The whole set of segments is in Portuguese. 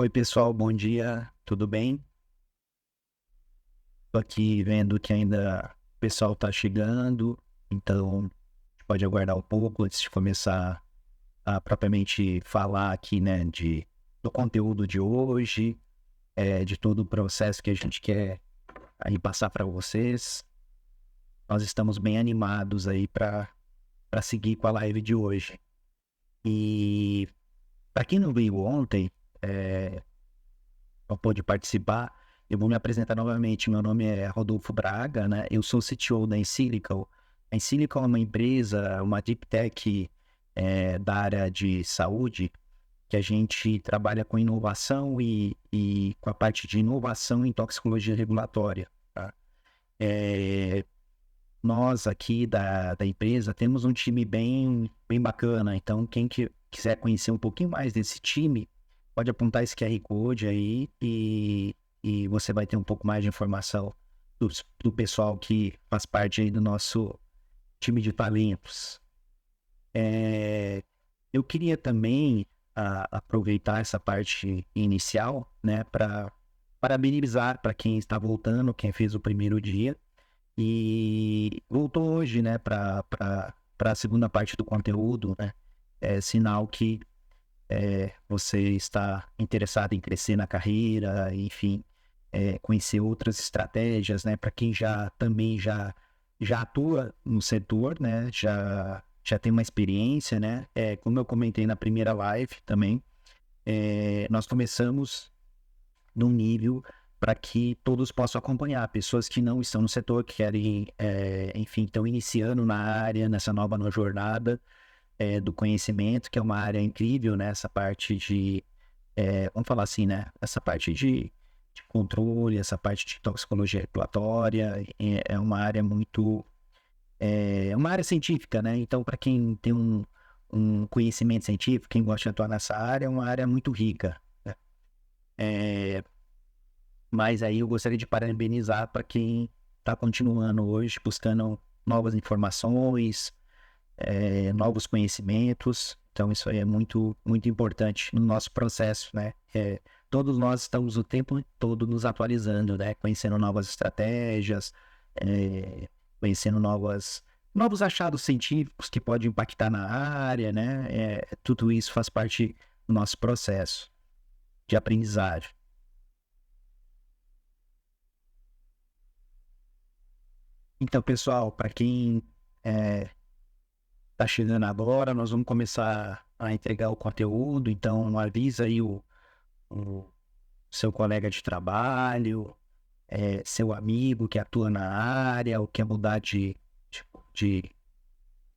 Oi, pessoal, bom dia, tudo bem? Tô aqui vendo que ainda o pessoal tá chegando, então pode aguardar um pouco antes de começar a propriamente falar aqui, né, do conteúdo de hoje, de todo o processo que a gente quer aí passar para vocês. Nós estamos bem animados aí para seguir com a live de hoje. E para quem não veio ontem, não pôde participar, eu vou me apresentar novamente. Meu nome é Rodolfo Braga, né? Eu sou CTO da Insilical. A Insilical é uma empresa, uma deep tech da área de saúde, que a gente trabalha com inovação e com a parte de inovação em toxicologia regulatória, tá? É, Nós aqui da empresa temos um time bem bacana, então quem quiser conhecer um pouquinho mais desse time, pode apontar esse QR Code aí e você vai ter um pouco mais de informação do pessoal que faz parte aí do nosso time de talentos. Eu queria também aproveitar essa parte inicial, né, para parabenizar para quem está voltando, quem fez o primeiro dia e voltou hoje, né, para a segunda parte do conteúdo, né? É sinal que você está interessado em crescer na carreira, enfim, conhecer outras estratégias, né? Para quem já atua no setor, né? Já tem uma experiência, né? Como eu comentei na primeira live também, nós começamos num nível para que todos possam acompanhar. Pessoas que não estão no setor, que querem, enfim, estão iniciando na área, nessa nova jornada do conhecimento, que é uma área incrível, né? Essa parte de, vamos falar assim, né? Essa parte de controle, essa parte de toxicologia regulatória, é uma área muito, é uma área científica, né? Então, para quem tem um conhecimento científico, quem gosta de atuar nessa área, é uma área muito rica, né? É, Mas aí eu gostaria de parabenizar para quem está continuando hoje, buscando novas informações, novos conhecimentos. Então, isso aí é muito importante no nosso processo, né? Todos nós estamos o tempo todo nos atualizando, né? Conhecendo novas estratégias, é, conhecendo novos achados científicos que podem impactar na área, né? Tudo isso faz parte do nosso processo de aprendizagem. Então, pessoal, para quem está chegando agora, nós vamos começar a entregar o conteúdo, então avisa aí o seu colega de trabalho, seu amigo que atua na área ou quer mudar de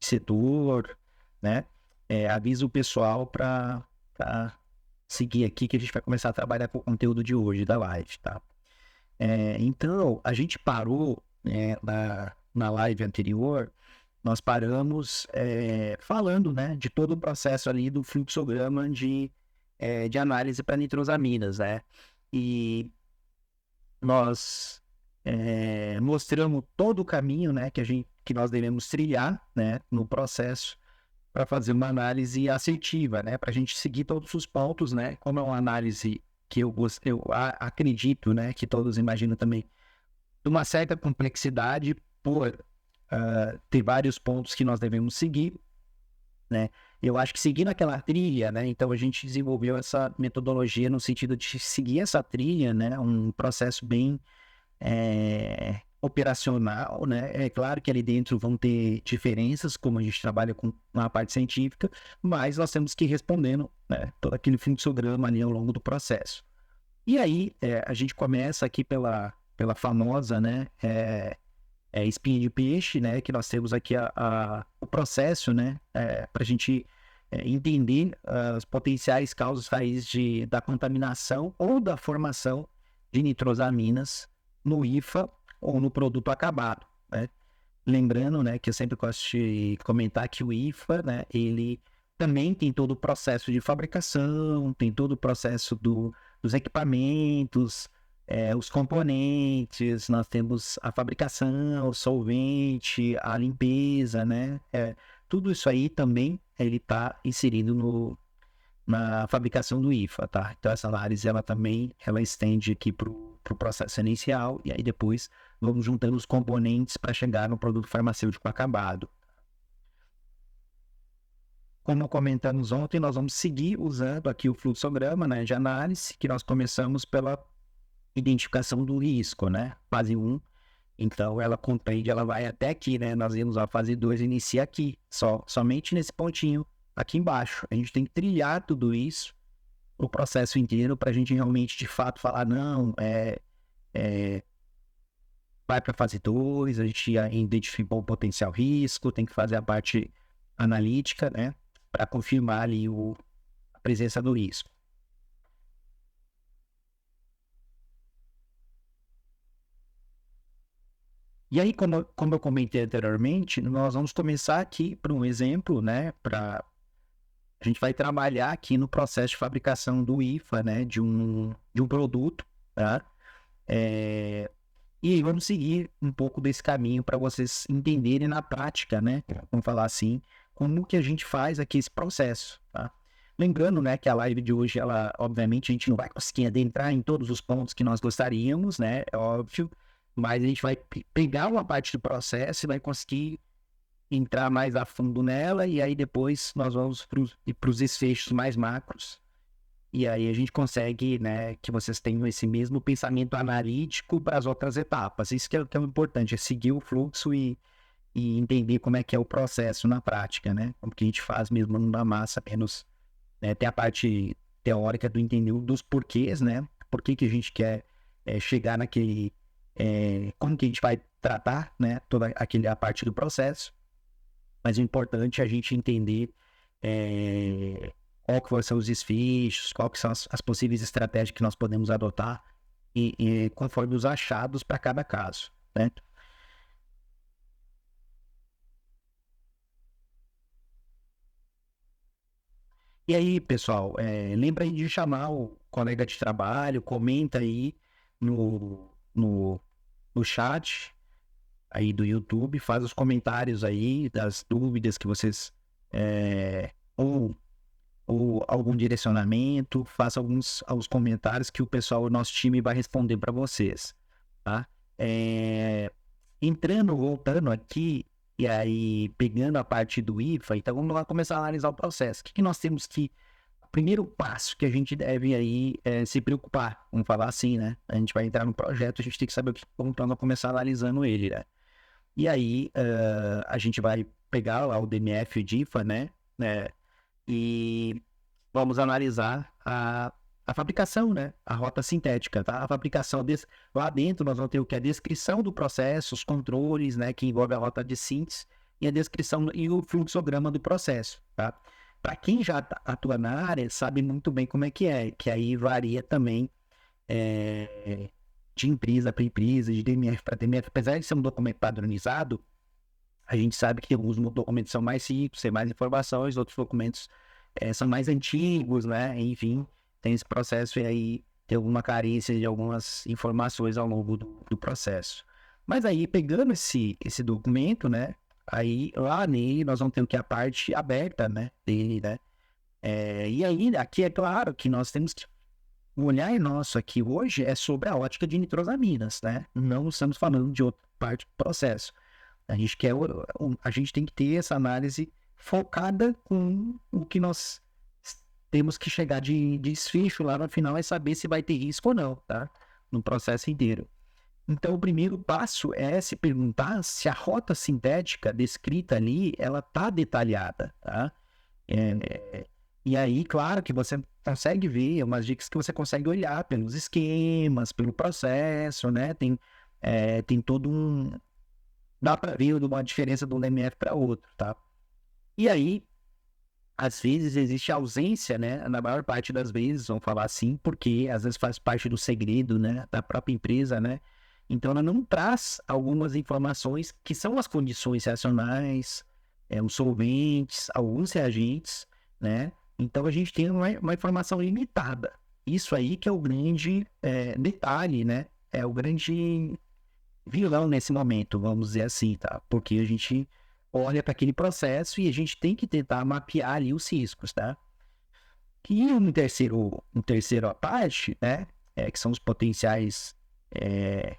setor, né? Avisa o pessoal para seguir aqui que a gente vai começar a trabalhar com o conteúdo de hoje da live, tá? Então, a gente parou, né, na live anterior, nós paramos falando, né, de todo o processo ali do fluxograma de análise para nitrosaminas, né? E nós mostramos todo o caminho, né, que nós devemos trilhar, né, no processo para fazer uma análise assertiva, né, para a gente seguir todos os pontos, né, como é uma análise que acredito, né, que todos imaginam também, de uma certa complexidade por ter vários pontos que nós devemos seguir, né? Eu acho que seguindo aquela trilha, né? Então a gente desenvolveu essa metodologia no sentido de seguir essa trilha, né? Um processo bem operacional, né? É claro que ali dentro vão ter diferenças, como a gente trabalha com uma parte científica, mas nós temos que ir respondendo, né, todo aquele fluxograma ali ao longo do processo. E aí a gente começa aqui pela famosa, né? Espinha de peixe, né? Que nós temos aqui o processo, né? Para a gente entender as potenciais causas raízes da contaminação ou da formação de nitrosaminas no IFA ou no produto acabado, né? Lembrando, né, que eu sempre gosto de comentar que o IFA, né, ele também tem todo o processo de fabricação, tem todo o processo dos equipamentos, os componentes, nós temos a fabricação, o solvente, a limpeza, né? Tudo isso aí também ele está inserido na fabricação do IFA, tá? Então essa análise ela estende aqui para o processo inicial e aí depois vamos juntando os componentes para chegar no produto farmacêutico acabado. Como comentamos ontem, nós vamos seguir usando aqui o fluxograma, né, de análise, que nós começamos pela identificação do risco, né? Fase 1. Então ela compreende, ela vai até aqui, né? Nós vimos a fase 2 inicia aqui, somente nesse pontinho aqui embaixo. A gente tem que trilhar tudo isso, o processo inteiro, para a gente realmente, de fato, falar, não, vai para a fase 2, a gente identificou o potencial risco, tem que fazer a parte analítica, né? Para confirmar ali a presença do risco. E aí, como eu comentei anteriormente, nós vamos começar aqui para um exemplo, né? A gente vai trabalhar aqui no processo de fabricação do IFA, né? De um produto, tá? E aí vamos seguir um pouco desse caminho para vocês entenderem na prática, né? Vamos falar assim, como que a gente faz aqui esse processo, tá? Lembrando, né, que a live de hoje, ela, obviamente, a gente não vai conseguir adentrar em todos os pontos que nós gostaríamos, né? É óbvio, mas a gente vai pegar uma parte do processo e vai conseguir entrar mais a fundo nela, e aí depois nós vamos para os desfechos mais macros, e aí a gente consegue, né, que vocês tenham esse mesmo pensamento analítico para as outras etapas. Isso que é o importante, é seguir o fluxo e entender como é que é o processo na prática, né? Como que a gente faz mesmo na massa, menos, né, tem a parte teórica do entender dos porquês, né? Por que que a gente quer chegar naquele... como que a gente vai tratar, né, toda a parte do processo. Mas o importante é a gente entender qual que são os desfechos, quais que são as possíveis estratégias que nós podemos adotar e conforme os achados para cada caso, né? E aí, pessoal, lembra aí de chamar o colega de trabalho, comenta aí no chat aí do YouTube, faz os comentários aí das dúvidas que vocês ou algum direcionamento, faça alguns comentários que o pessoal, o nosso time vai responder para vocês, tá? Voltando aqui, e aí pegando a parte do IFA, então vamos lá começar a analisar o processo. O que nós temos que... O primeiro passo que a gente deve aí se preocupar, vamos falar assim, né? A gente vai entrar no projeto, a gente tem que saber como nós vamos começar analisando ele, né? E aí a gente vai pegar lá o DMF e o DIFA, né? E vamos analisar a fabricação, né? A rota sintética, tá? A fabricação lá dentro nós vamos ter o que? A descrição do processo, os controles, né? Que envolve a rota de síntese e a descrição e o fluxograma do processo, tá? Para quem já atua na área, sabe muito bem como é, que aí varia também de empresa para empresa, de DMF para DMF. Apesar de ser um documento padronizado, a gente sabe que alguns documentos são mais ricos, tem mais informações, outros documentos são mais antigos, né? Enfim, tem esse processo e aí tem alguma carência de algumas informações ao longo do processo. Mas aí, pegando esse documento, né? Aí, lá nele, nós vamos ter o que? A parte aberta, né? Dele, né? E aí, aqui é claro que nós temos que... O olhar nosso aqui hoje é sobre a ótica de nitrosaminas, né? Não estamos falando de outra parte do processo. A gente tem que ter essa análise focada com o que nós temos que chegar de desfecho lá no final, é saber se vai ter risco ou não, tá? No processo inteiro. Então, o primeiro passo é se perguntar se a rota sintética descrita ali, ela tá detalhada, tá? E aí, claro que você consegue ver umas dicas que você consegue olhar pelos esquemas, pelo processo, né? Tem todo um... Dá para ver uma diferença de um DMF para outro, tá? E aí, às vezes existe ausência, né? Na maior parte das vezes, vamos falar assim, porque às vezes faz parte do segredo, né? Da própria empresa, né? Então ela não traz algumas informações que são as condições reacionais, os solventes, alguns reagentes, né? Então a gente tem uma informação limitada. Isso aí que é o grande detalhe, né? É o grande vilão nesse momento, vamos dizer assim, tá? Porque a gente olha para aquele processo e a gente tem que tentar mapear ali os riscos, tá? E um terceiro à parte, né, que são os potenciais é,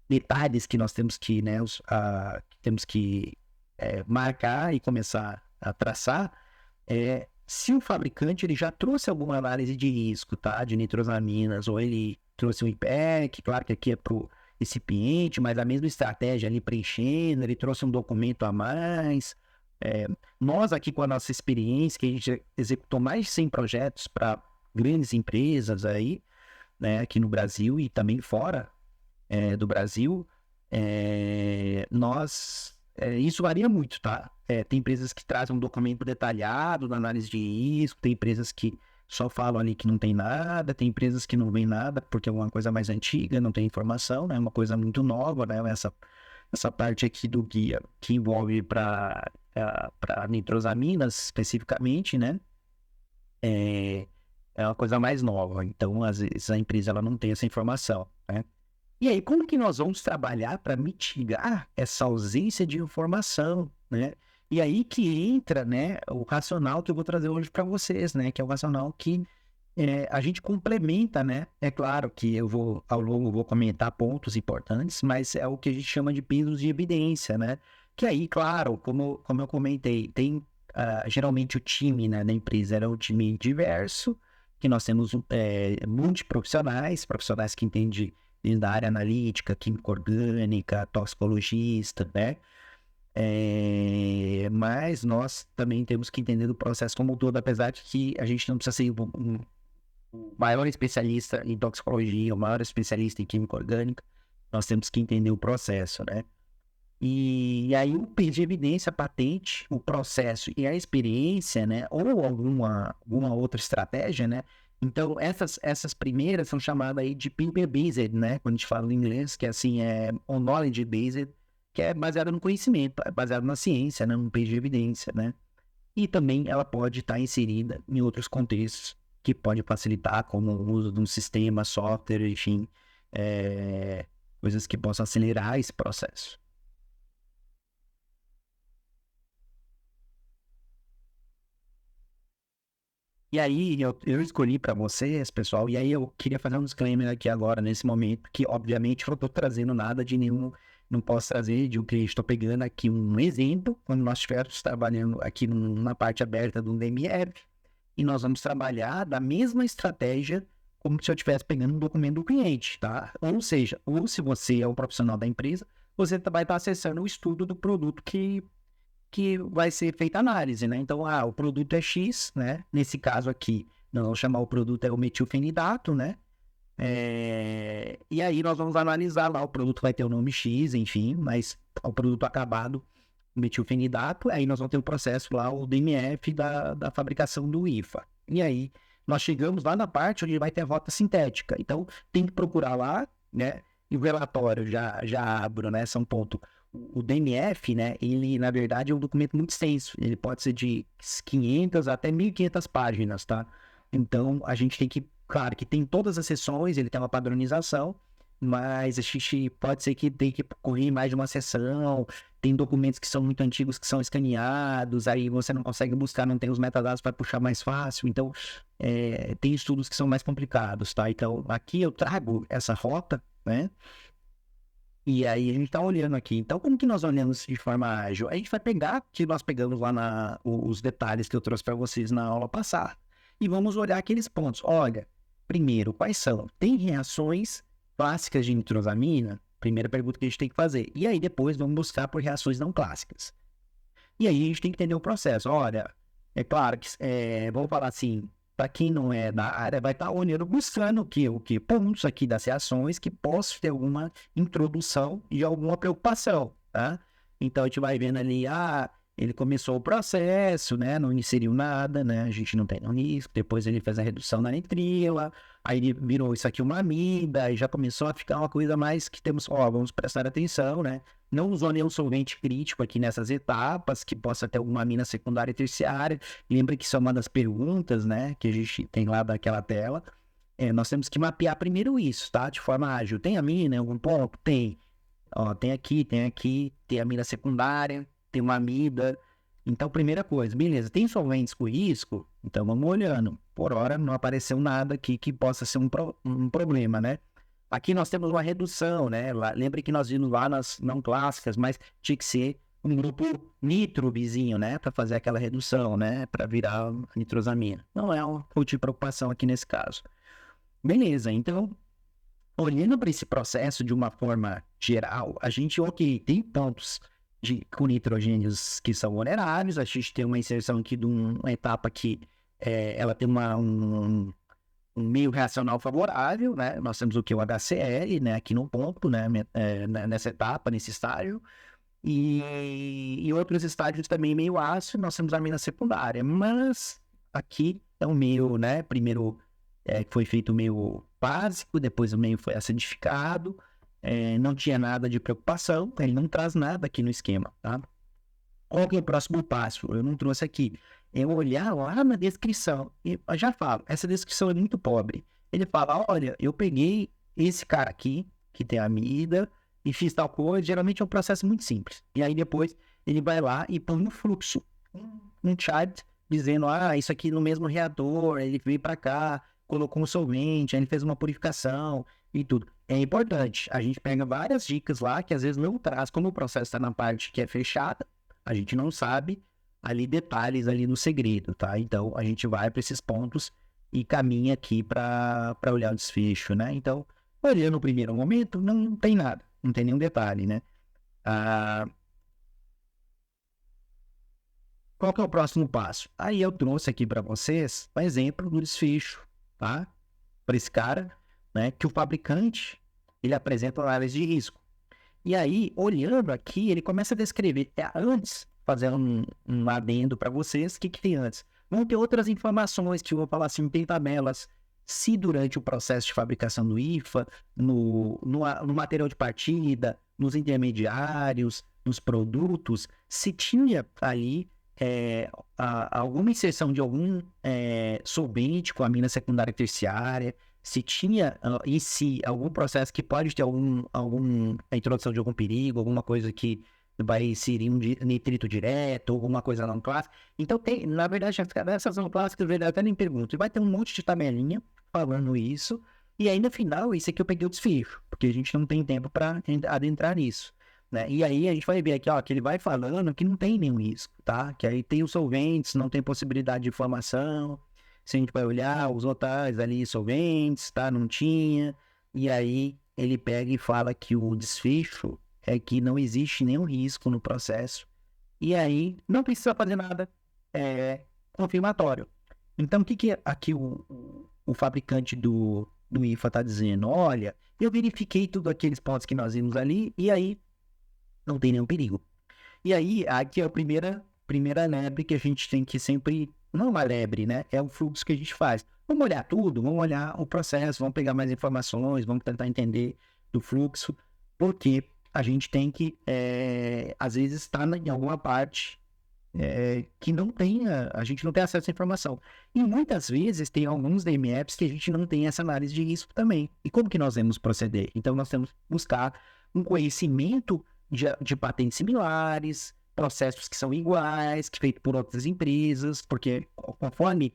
detalhes que nós temos que, né, temos que marcar e começar a traçar, se o fabricante ele já trouxe alguma análise de risco, tá, de nitrosaminas, ou ele trouxe um IPEC, claro que aqui é para o recipiente, mas a mesma estratégia ali preenchendo, ele trouxe um documento a mais. Nós aqui com a nossa experiência, que a gente executou mais de 100 projetos para grandes empresas aí, né, aqui no Brasil e também fora do Brasil, isso varia muito, tá? Tem empresas que trazem um documento detalhado da análise de risco, tem empresas que só falam ali que não tem nada, tem empresas que não vem nada porque é uma coisa mais antiga, não tem informação, né? É uma coisa muito nova, né? Essa parte aqui do guia que envolve para nitrosaminas especificamente, né? É uma coisa mais nova, então às vezes a empresa ela não tem essa informação, né? E aí, como que nós vamos trabalhar para mitigar essa ausência de informação, né? E aí que entra, né, o racional que eu vou trazer hoje para vocês, né? Que é o racional que a gente complementa, né? É claro que eu vou, ao longo, vou comentar pontos importantes, mas é o que a gente chama de pesos de evidência, né? Que aí, claro, como eu comentei, tem geralmente o time, né, da empresa era um time diverso, que nós temos multiprofissionais, profissionais que entendem da área analítica, química orgânica, toxicologista, né? Mas nós também temos que entender do processo como um todo, apesar de que a gente não precisa ser um maior especialista em toxicologia, o maior especialista em química orgânica, nós temos que entender o processo, né? E aí o peso de evidência, a patente, o processo e a experiência, né? Ou alguma outra estratégia, né? Então, essas primeiras são chamadas aí de paper-based, né? Quando a gente fala em inglês, que assim é on knowledge-based, que é baseada no conhecimento, é baseada na ciência, né? No peso de evidência, né? E também ela pode estar inserida em outros contextos que pode facilitar, como o uso de um sistema, software, enfim, coisas que possam acelerar esse processo. E aí, eu escolhi para vocês, pessoal, e aí eu queria fazer um disclaimer aqui agora, nesse momento, que obviamente eu não estou trazendo nada de nenhum, não posso trazer de um cliente, estou pegando aqui um exemplo, quando nós estivermos trabalhando aqui na parte aberta do DMF, e nós vamos trabalhar da mesma estratégia como se eu estivesse pegando um documento do cliente, tá? Ou seja, ou se você é um profissional da empresa, você vai estar acessando o estudo do produto que vai ser feita análise, né? Então, o produto é X, né? Nesse caso aqui, não vou chamar o produto é o metilfenidato, né? E aí nós vamos analisar lá, o produto vai ter o nome X, enfim, mas o produto acabado, o metilfenidato, aí nós vamos ter o processo lá, o DMF da fabricação do IFA. E aí nós chegamos lá na parte onde vai ter a rota sintética. Então, tem que procurar lá, né? E o relatório, já abro, né? São ponto. O DMF, né, ele na verdade é um documento muito extenso, ele pode ser de 500 até 1.500 páginas, tá? Então a gente tem que, claro que tem todas as seções, ele tem uma padronização, mas a gente pode ser que tenha que correr mais de uma seção, tem documentos que são muito antigos que são escaneados, aí você não consegue buscar, não tem os metadados para puxar mais fácil, então tem estudos que são mais complicados, tá? Então aqui eu trago essa rota, né? E aí a gente tá olhando aqui. Então, como que nós olhamos de forma ágil? A gente vai pegar que nós pegamos lá os detalhes que eu trouxe para vocês na aula passada e vamos olhar aqueles pontos. Olha, primeiro, quais são? Tem reações clássicas de nitrosamina? Primeira pergunta que a gente tem que fazer. E aí depois vamos buscar por reações não clássicas. E aí a gente tem que entender o processo. Olha, é claro que, vamos falar assim, para quem não é da área, vai estar olhando, buscando o que pontos aqui das reações que possam ter alguma introdução de alguma preocupação, tá? Então a gente vai vendo ali, ele começou o processo, né? Não inseriu nada, né? A gente não tem no risco. Depois ele fez a redução na nitrila, aí ele virou isso aqui uma amida, e já começou a ficar uma coisa mais que temos, vamos prestar atenção, né? Não usou nenhum solvente crítico aqui nessas etapas, que possa ter alguma amina secundária e terciária. Lembra que isso é uma das perguntas, né? Que a gente tem lá daquela tela. Nós temos que mapear primeiro isso, tá? De forma ágil. Tem amina em algum ponto? Tem. Ó, tem aqui, tem amina secundária, tem uma amida. Então, primeira coisa, beleza, tem solventes com risco? Então vamos olhando. Por hora não apareceu nada aqui que possa ser um problema, né? Aqui nós temos uma redução, né? Lembra que nós vimos lá nas não clássicas, mas tinha que ser um grupo nitro vizinho, né? Para fazer aquela redução, né? Para virar nitrosamina. Não é um ponto de preocupação aqui nesse caso. Beleza, então, olhando para esse processo de uma forma geral, a gente, ok, tem pontos com nitrogênios que são vulneráveis, a gente tem uma inserção aqui de uma etapa que ela tem um meio reacional favorável, né? Nós temos o que? O HCl, né? Aqui no ponto, né? Nessa etapa, nesse estágio. E outros estágios também meio ácido, nós temos a mina secundária. Mas aqui é um meio, né? Primeiro foi feito o meio básico, depois o meio foi acidificado. Não tinha nada de preocupação, ele não traz nada aqui no esquema, tá? Qual que é o próximo passo? Eu não trouxe aqui. É olhar lá na descrição. E eu já falo, essa descrição é muito pobre. Ele fala, olha, eu peguei esse cara aqui, que tem amida, e fiz tal coisa. Geralmente é um processo muito simples. E aí depois ele vai lá e põe no fluxo um chart dizendo, isso aqui no mesmo reator, ele veio para cá, colocou um solvente, aí ele fez uma purificação e tudo. É importante. A gente pega várias dicas lá que às vezes não traz, como o processo está na parte que é fechada, a gente não sabe ali detalhes ali no segredo, tá? Então, a gente vai para esses pontos e caminha aqui para olhar o desfecho, né? Então, olhando no primeiro momento, não tem nada, não tem nenhum detalhe, né? Qual que é o próximo passo? Aí eu trouxe aqui para vocês um exemplo do desfecho, tá? Para esse cara, né? Que o fabricante, ele apresenta uma análise de risco. E aí, olhando aqui, ele começa a descrever. Antes, fazendo um adendo para vocês, o que tem antes? Vão ter outras informações que eu vou falar assim, tem tabelas. Se durante o processo de fabricação do IFA, no material de partida, nos intermediários, nos produtos, se tinha ali alguma inserção de algum solvente com amina secundária e terciária, se tinha em si algum processo que pode ter a introdução de algum perigo, alguma coisa que vai inserir um nitrito direto, alguma coisa não clássica. Então, na verdade, essas não clássicas, eu até nem pergunto. Vai ter um monte de tabelinha falando isso, e aí no final, isso aqui eu peguei o desfecho, porque a gente não tem tempo para adentrar nisso. Né? E aí a gente vai ver aqui, que ele vai falando que não tem nenhum risco, tá? Que aí tem os solventes, não tem possibilidade de formação. Se a gente vai olhar os hotéis ali, solventes, tá? Não tinha. E aí ele pega e fala que o desfecho é que não existe nenhum risco no processo. E aí não precisa fazer nada confirmatório. Então o que aqui o fabricante do IFA está dizendo? Olha, eu verifiquei tudo aqueles pontos que nós vimos ali e aí não tem nenhum perigo. E aí, aqui é a primeira lebre que a gente tem que sempre... Não uma lebre, né? É o fluxo que a gente faz. Vamos olhar tudo, vamos olhar o processo, vamos pegar mais informações, vamos tentar entender do fluxo, porque a gente tem que, às vezes, estar em alguma parte que não tenha, a gente não tem acesso à informação. E muitas vezes tem alguns DMFs que a gente não tem essa análise de risco também. E como que nós vamos proceder? Então, nós temos que buscar um conhecimento de patentes similares, processos que são iguais, que feito por outras empresas, porque conforme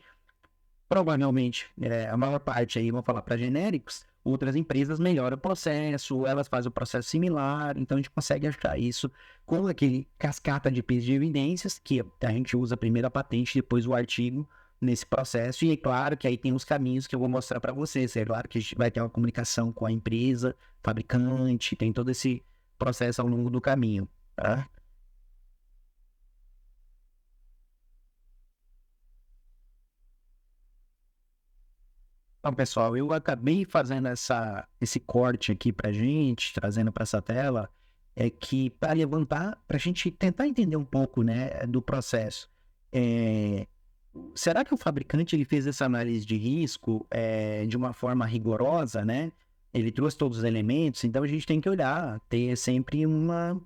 provavelmente a maior parte aí, vou falar para genéricos, outras empresas melhoram o processo, elas fazem o processo similar, então a gente consegue achar isso com aquele cascata de peso de evidências, que a gente usa primeiro a patente, depois o artigo nesse processo, e é claro que aí tem os caminhos que eu vou mostrar para vocês, é claro que a gente vai ter uma comunicação com a empresa, fabricante, tem todo esse processo ao longo do caminho, tá? Então, pessoal, eu acabei fazendo esse corte aqui pra gente, trazendo para essa tela, que para levantar, para a gente tentar entender um pouco, né, do processo. Será que o fabricante ele fez essa análise de risco de uma forma rigorosa, né? Ele trouxe todos os elementos, então a gente tem que olhar, ter sempre um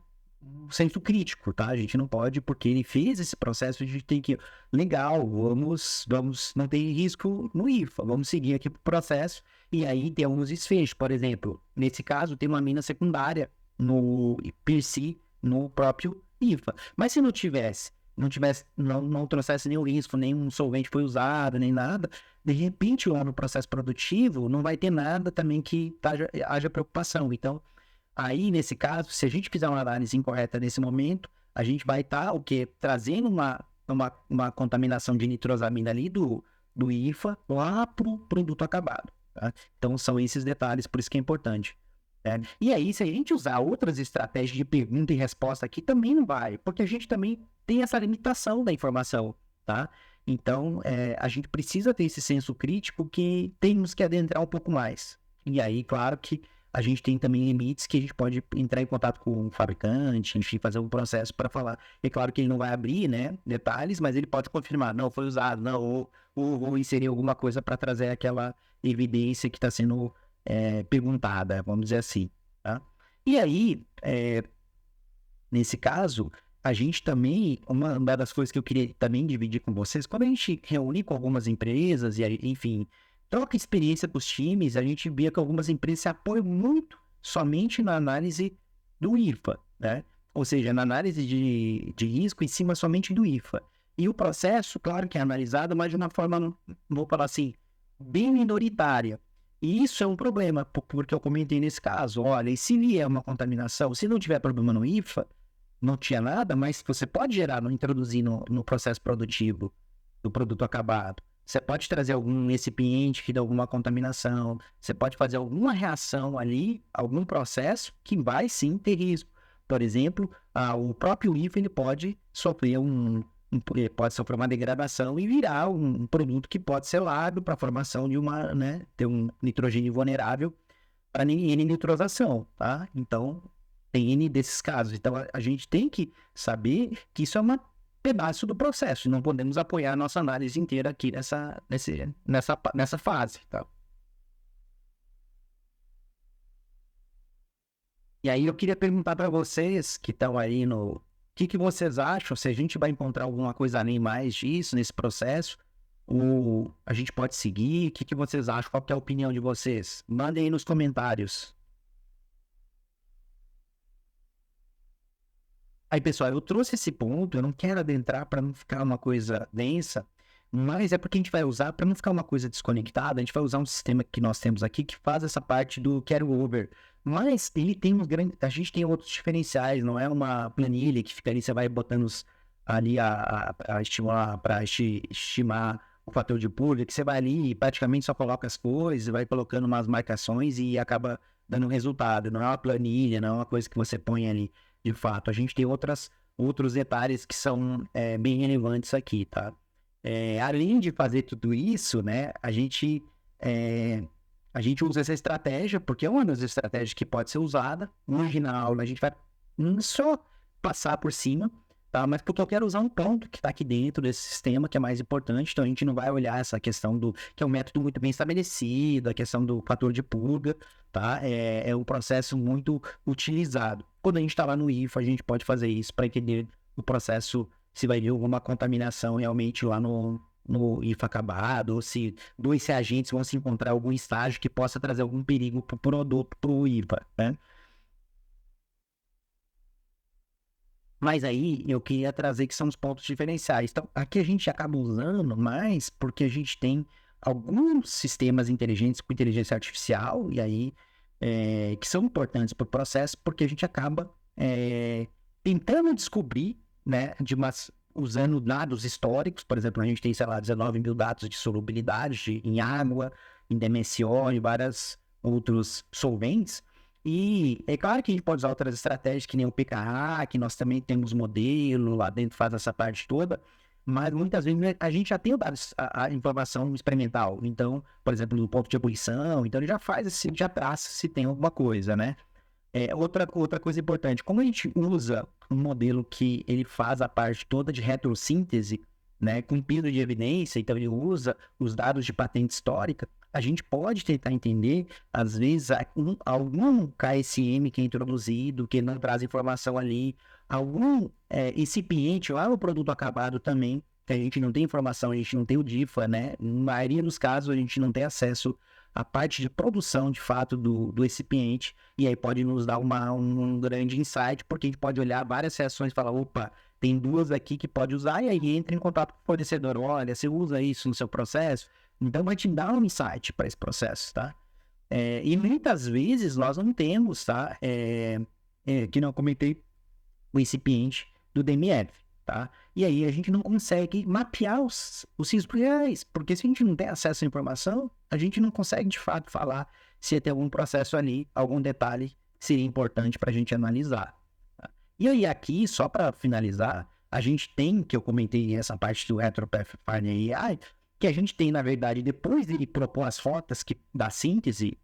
senso crítico, tá? A gente não pode, porque ele fez esse processo, a gente tem que, legal, vamos, não tem risco no IFA, vamos seguir aqui pro processo, e aí tem alguns desfechos, por exemplo, nesse caso tem uma mina secundária no PIRC, no próprio IFA, mas se não tivesse, não trouxesse nenhum risco, nenhum solvente foi usado, nem nada, de repente lá no processo produtivo não vai ter nada também que haja preocupação. Então, aí nesse caso, se a gente fizer uma análise incorreta nesse momento, a gente vai estar o quê? Trazendo uma contaminação de nitrosamina ali do IFA lá para o produto acabado. Tá? Então, são esses detalhes, por isso que é importante. E aí, se a gente usar outras estratégias de pergunta e resposta aqui, também não vai, porque a gente também tem essa limitação da informação, tá? Então, a gente precisa ter esse senso crítico que temos que adentrar um pouco mais. E aí, claro que a gente tem também limites que a gente pode entrar em contato com o fabricante, enfim, fazer um processo para falar. É claro que ele não vai abrir, né, detalhes, mas ele pode confirmar, não, foi usado, não, ou inserir alguma coisa para trazer aquela evidência que está sendo perguntada, vamos dizer assim, tá? E aí, nesse caso, a gente também, uma das coisas que eu queria também dividir com vocês, quando a gente reúne com algumas empresas e, enfim, troca experiência com os times, a gente vê que algumas empresas se apoiam muito somente na análise do IFA, né? Ou seja, na análise de risco em cima somente do IFA. E o processo, claro que é analisado, mas de uma forma, vou falar assim, bem minoritária. E isso é um problema, porque eu comentei nesse caso, olha, e se vier uma contaminação, se não tiver problema no IFA, não tinha nada, mas você pode gerar, não introduzir no processo produtivo do produto acabado. Você pode trazer algum recipiente que dá alguma contaminação, você pode fazer alguma reação ali, algum processo que vai sim ter risco. Por exemplo, o próprio IFA ele pode sofrer uma degradação e virar um produto que pode ser usado para a formação de ter um nitrogênio vulnerável para N nitrosação, tá? Então, tem N desses casos. Então, a gente tem que saber que isso é um pedaço do processo. Não podemos apoiar a nossa análise inteira aqui nessa fase, tá? E aí, eu queria perguntar para vocês que estão aí o que vocês acham? Se a gente vai encontrar alguma coisa além mais disso nesse processo, ou a gente pode seguir? O que vocês acham? Qual que é a opinião de vocês? Mandem aí nos comentários. Aí, pessoal, eu trouxe esse ponto, eu não quero adentrar para não ficar uma coisa densa, mas é porque a gente vai usar, para não ficar uma coisa desconectada, a gente vai usar um sistema que nós temos aqui que faz essa parte do carry-over. Mas ele tem uns grandes. A gente tem outros diferenciais, não é uma planilha que fica ali, você vai botando ali a estimular para estimar o fator de purga, que você vai ali e praticamente só coloca as coisas, vai colocando umas marcações e acaba dando um resultado. Não é uma planilha, não é uma coisa que você põe ali de fato. A gente tem outros detalhes que são bem relevantes aqui, tá? Além de fazer tudo isso, né, a gente usa essa estratégia, porque é uma das estratégias que pode ser usada. Hoje na aula a gente vai só passar por cima, tá? Mas porque eu quero usar um ponto que está aqui dentro desse sistema, que é mais importante, então a gente não vai olhar essa questão que é um método muito bem estabelecido, a questão do fator de purga, tá? É um processo muito utilizado. Quando a gente está lá no IFA, a gente pode fazer isso para entender o processo, se vai vir alguma contaminação realmente lá no IFA acabado, ou se dois reagentes vão se encontrar em algum estágio que possa trazer algum perigo para o produto, para o IFA, né? Mas aí eu queria trazer que são os pontos diferenciais. Então, aqui a gente acaba usando mais porque a gente tem alguns sistemas inteligentes com inteligência artificial, e aí que são importantes para o processo, porque a gente acaba tentando descobrir, né, usando dados históricos. Por exemplo, a gente tem, sei lá, 19 mil dados de solubilidade em água, em DMSO, em vários outros solventes. E é claro que a gente pode usar outras estratégias, que nem o PKA, que nós também temos modelo, lá dentro faz essa parte toda, mas muitas vezes a gente já tem a informação experimental. Então, por exemplo, no ponto de ebulição, então ele já faz, já traça se tem alguma coisa, né? Outra coisa importante, como a gente usa um modelo que ele faz a parte toda de retrossíntese, né, com pedido de evidência, então ele usa os dados de patente histórica, a gente pode tentar entender, às vezes, algum KSM que é introduzido, que não traz informação ali, algum incipiente lá no produto acabado também, que a gente não tem informação, a gente não tem o DIFA, né? Na maioria dos casos, a gente não tem acesso a parte de produção, de fato, do recipiente, e aí pode nos dar um grande insight, porque a gente pode olhar várias reações e falar, opa, tem duas aqui que pode usar, e aí entra em contato com o fornecedor, olha, você usa isso no seu processo, então vai te dar um insight para esse processo, tá? E muitas vezes nós não temos, tá? Que não comentei, o recipiente do DMF, tá? E aí a gente não consegue mapear os riscos reais, porque se a gente não tem acesso à informação, a gente não consegue de fato falar se tem algum processo ali, algum detalhe que seria importante para a gente analisar. Tá? E aí aqui, só para finalizar, a gente tem, que eu comentei essa parte do RetroPathfinder AI, que a gente tem, na verdade, depois de propor as rotas da síntese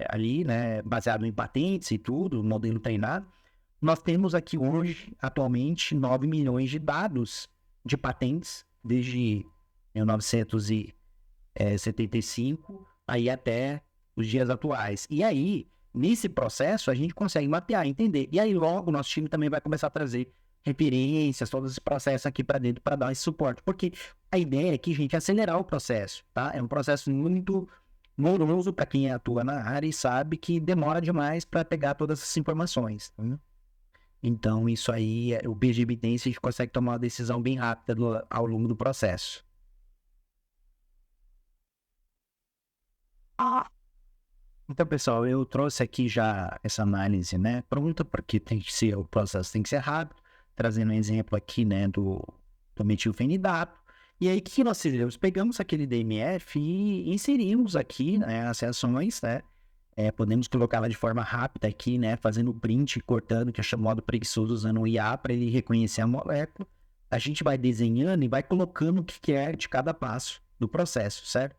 ali, né, baseado em patentes e tudo, modelo treinado, nós temos aqui hoje, atualmente, 9 milhões de dados de patentes, desde 1975 aí até os dias atuais. E aí, nesse processo, a gente consegue mapear, entender. E aí, logo, o nosso time também vai começar a trazer referências, todo esse processo aqui para dentro para dar esse suporte. Porque a ideia é que, gente, acelerar o processo, tá? É um processo muito moroso para quem atua na área e sabe que demora demais para pegar todas essas informações. Então, isso aí, o peso de evidência, a gente consegue tomar uma decisão bem rápida ao longo do processo. Então, pessoal, eu trouxe aqui já essa análise, né, pronta, porque o processo tem que ser rápido, trazendo um exemplo aqui, né, do metilfenidato. E aí, o que nós fizemos? Pegamos aquele DMF e inserimos aqui, né, as reações, né, podemos colocá-la de forma rápida aqui, né, fazendo print, cortando, que é modo preguiçoso, usando o IA para ele reconhecer a molécula. A gente vai desenhando e vai colocando o que é de cada passo do processo, certo?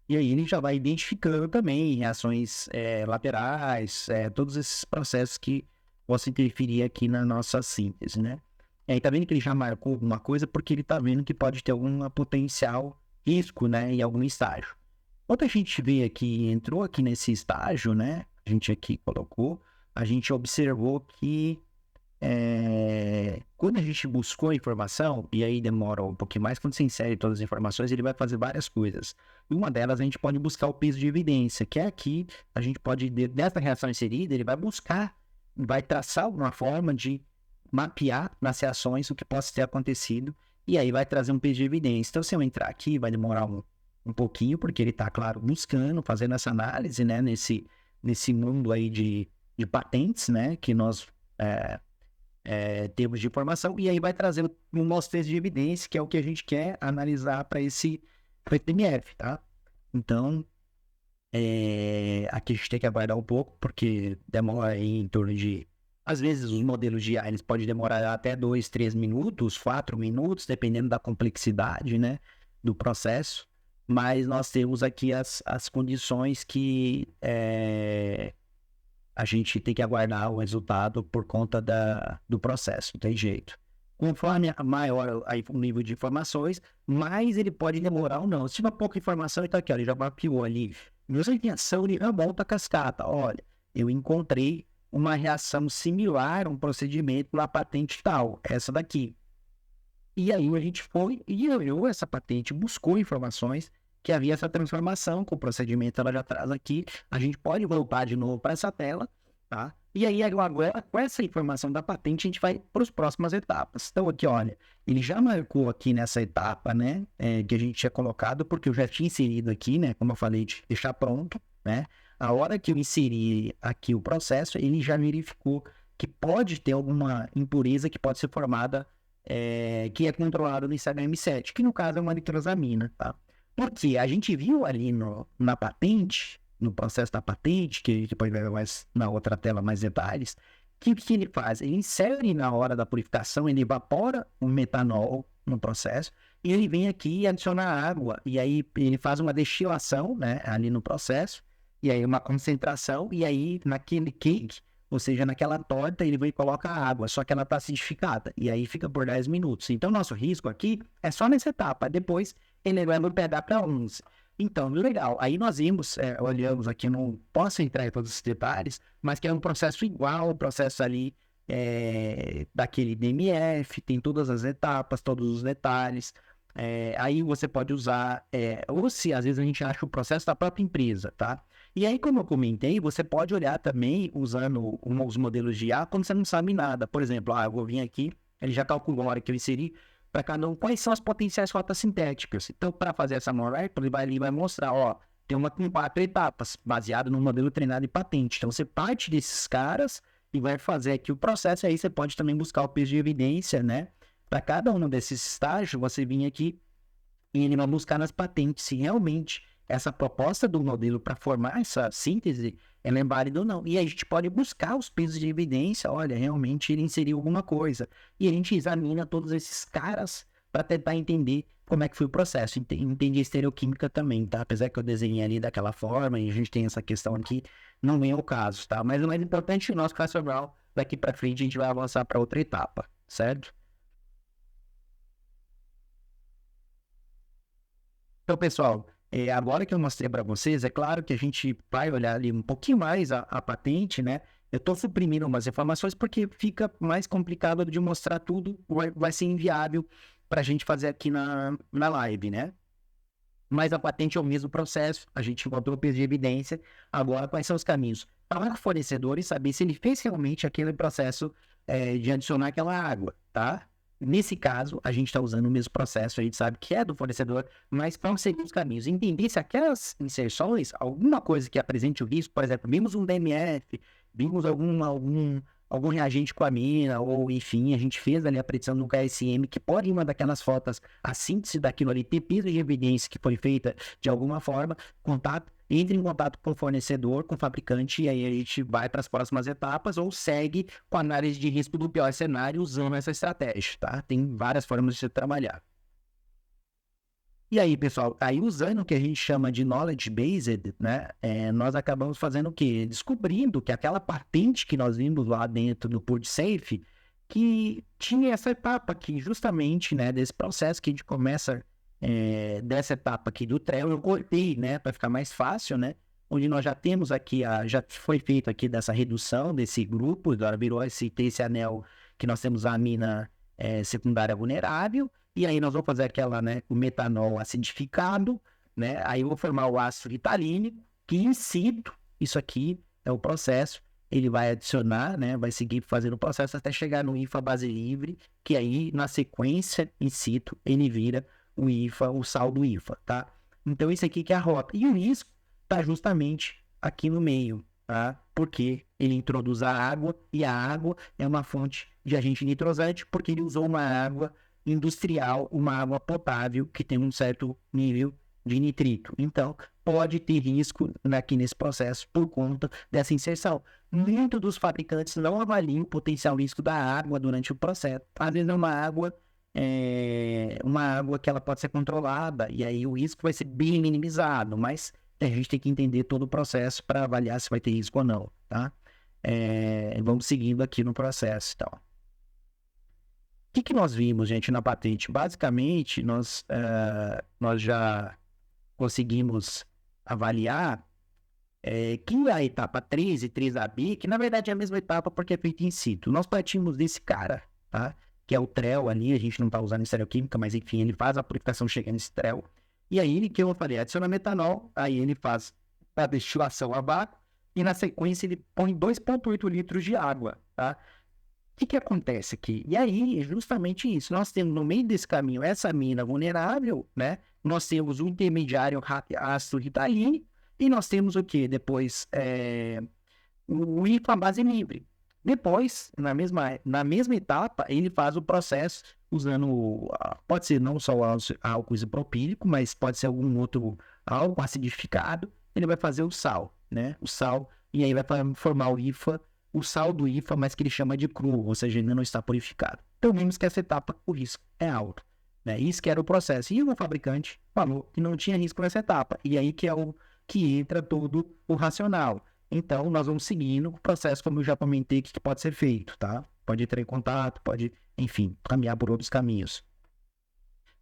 E aí ele já vai identificando também reações laterais, todos esses processos que possam interferir aqui na nossa síntese, né? E aí tá vendo que ele já marcou alguma coisa porque ele tá vendo que pode ter algum potencial risco, né, em algum estágio. Quando a gente vê aqui, entrou aqui nesse estágio, né? A gente aqui colocou, a gente observou que quando a gente buscou a informação, e aí demora um pouquinho mais, quando você insere todas as informações, ele vai fazer várias coisas. E uma delas a gente pode buscar o peso de evidência, que é aqui, a gente pode, dessa reação inserida, ele vai buscar, vai traçar uma forma de mapear nas reações o que possa ter acontecido, e aí vai trazer um peso de evidência. Então, se eu entrar aqui, vai demorar um pouquinho, porque ele está, claro, buscando, fazendo essa análise, né, nesse mundo aí de patentes, né, que nós temos de informação, e aí vai trazer um nosso texto de evidência, que é o que a gente quer analisar para esse DMF, tá? Então, aqui a gente tem que aguardar um pouco, porque demora aí em torno de... Às vezes, os modelos de IA, eles podem demorar até 2, 3 minutos, 4 minutos, dependendo da complexidade, né, do processo, mas nós temos aqui as condições que a gente tem que aguardar o resultado por conta do processo, não tem jeito. Conforme maior o nível de informações, mais ele pode demorar ou não. Se tiver pouca informação, então aqui, ó, ele já mapeou ali. Nessa reação, ele já volta a cascata. Olha, eu encontrei uma reação similar, um procedimento na patente tal, essa daqui. E aí a gente foi e olhou essa patente, buscou informações que havia essa transformação com o procedimento, ela já traz aqui. A gente pode voltar de novo para essa tela, tá? E aí agora, com essa informação da patente, a gente vai para as próximas etapas. Então aqui, olha, ele já marcou aqui nessa etapa, né, que a gente tinha colocado, porque eu já tinha inserido aqui, né, como eu falei, de deixar pronto, né? A hora que eu inseri aqui o processo, ele já verificou que pode ter alguma impureza que pode ser formada, que é controlada no HM7, que no caso é uma nitrosamina, tá? Porque a gente viu ali na patente, no processo da patente, que depois vai ver mais na outra tela mais detalhes, que o que ele faz? Ele insere na hora da purificação, ele evapora o metanol no processo, e ele vem aqui e adiciona água, e aí ele faz uma destilação, né, ali no processo, e aí uma concentração, e aí naquele cake, ou seja, naquela torta, ele vem e coloca água, só que ela está acidificada, e aí fica por 10 minutos. Então, nosso risco aqui é só nessa etapa, depois ele vai no PH para 11. Então, legal. Aí nós vimos, olhamos aqui, não posso entrar em todos os detalhes, mas que é um processo igual, o processo ali daquele DMF, tem todas as etapas, todos os detalhes. Aí você pode usar, ou se às vezes a gente acha o processo da própria empresa, tá? E aí, como eu comentei, você pode olhar também usando os modelos de IA quando você não sabe nada. Por exemplo, eu vou vir aqui, ele já calculou a hora que eu inseri para cada um quais são as potenciais rotas sintéticas. Então, para fazer essa moral, ele vai ali e vai mostrar, ó, tem uma com 4 etapas, baseado no modelo treinado em patente. Então, você parte desses caras e vai fazer aqui o processo, aí você pode também buscar o peso de evidência, né? Para cada um desses estágios, você vir aqui e ele vai buscar nas patentes se realmente essa proposta do modelo para formar essa síntese ela é válida ou não. E aí a gente pode buscar os pesos de evidência, olha, realmente ele inseriu alguma coisa. E a gente examina todos esses caras para tentar entender como é que foi o processo. Entendi a estereoquímica também, tá? Apesar que eu desenhei ali daquela forma e a gente tem essa questão aqui, não é o caso, tá? Mas o mais importante, o nosso racional, daqui para frente a gente vai avançar para outra etapa, certo? Então, pessoal, agora que eu mostrei para vocês, é claro que a gente vai olhar ali um pouquinho mais a patente, né? Eu estou suprimindo umas informações porque fica mais complicado de mostrar tudo, vai ser inviável para a gente fazer aqui na live, né? Mas a patente é o mesmo processo, a gente encontrou o peso de evidência, agora quais são os caminhos? Para o fornecedor e saber se ele fez realmente aquele processo de adicionar aquela água, tá? Nesse caso, a gente está usando o mesmo processo, a gente sabe que é do fornecedor, mas para seguir os caminhos, entender se aquelas inserções, alguma coisa que apresente o risco, por exemplo, vimos um DMF, vimos algum reagente com amina, ou enfim, a gente fez ali a predição do KSM, que pode, em uma daquelas fotos, a síntese daquilo ali, ter peso de evidência que foi feita de alguma forma, entre em contato com o fornecedor, com o fabricante, e aí a gente vai para as próximas etapas, ou segue com a análise de risco do pior cenário usando essa estratégia, tá? Tem várias formas de se trabalhar. E aí, pessoal, aí usando o que a gente chama de knowledge based, né, nós acabamos fazendo o quê? Descobrindo que aquela patente que nós vimos lá dentro do PurgeSafe, que tinha essa etapa aqui, justamente, né, desse processo que a gente começa, dessa etapa aqui do TREL, eu cortei, né, para ficar mais fácil, né, onde nós já temos aqui, já foi feito aqui dessa redução desse grupo, agora virou esse anel que nós temos a amina secundária vulnerável, e aí nós vamos fazer aquela, né, o metanol acidificado, né? Aí eu vou formar o ácido ritalínico, que in situ, isso aqui é o processo, ele vai adicionar, né, vai seguir fazendo o processo até chegar no IFA base livre, que aí na sequência in situ ele vira o IFA, o sal do IFA, tá? Então isso aqui que é a rota. E o risco tá justamente aqui no meio, tá? Porque ele introduz a água e a água é uma fonte de agente nitrosante porque ele usou uma água industrial, uma água potável que tem um certo nível de nitrito. Então, pode ter risco aqui nesse processo por conta dessa inserção. Muitos dos fabricantes não avaliam o potencial risco da água durante o processo. Às vezes é uma água que ela pode ser controlada e aí o risco vai ser bem minimizado, mas a gente tem que entender todo o processo para avaliar se vai ter risco ou não, tá? Vamos seguindo aqui no processo, então. O que nós vimos, gente, na patente? Basicamente, nós já conseguimos avaliar que a etapa 3 e 3AB, que na verdade é a mesma etapa porque é feita in situ. Nós partimos desse cara, tá? Que é o TREL ali, a gente não está usando estereoquímica, mas enfim, ele faz a purificação chegando nesse TREL. E aí, que eu falei, adiciona metanol, aí ele faz a destilação a vácuo, e na sequência ele põe 2,8 litros de água, tá? O que acontece aqui? E aí, justamente isso, nós temos no meio desse caminho essa amina vulnerável, né? Nós temos o intermediário ácido ritalínico e nós temos o que? Depois, o IFA base livre. Depois, na mesma etapa, ele faz o processo usando, pode ser não só o álcool isopropílico, mas pode ser algum outro álcool acidificado, ele vai fazer o sal, né? O sal, e aí vai formar o IFA, o sal do IFA, mas que ele chama de cru, ou seja, ainda não está purificado. Então, vimos que essa etapa, o risco é alto, né? Isso que era o processo. E o fabricante falou que não tinha risco nessa etapa. E aí que é o que entra todo o racional. Então, nós vamos seguindo o processo, como eu já comentei, que pode ser feito, tá? Pode entrar em contato, pode, enfim, caminhar por outros caminhos.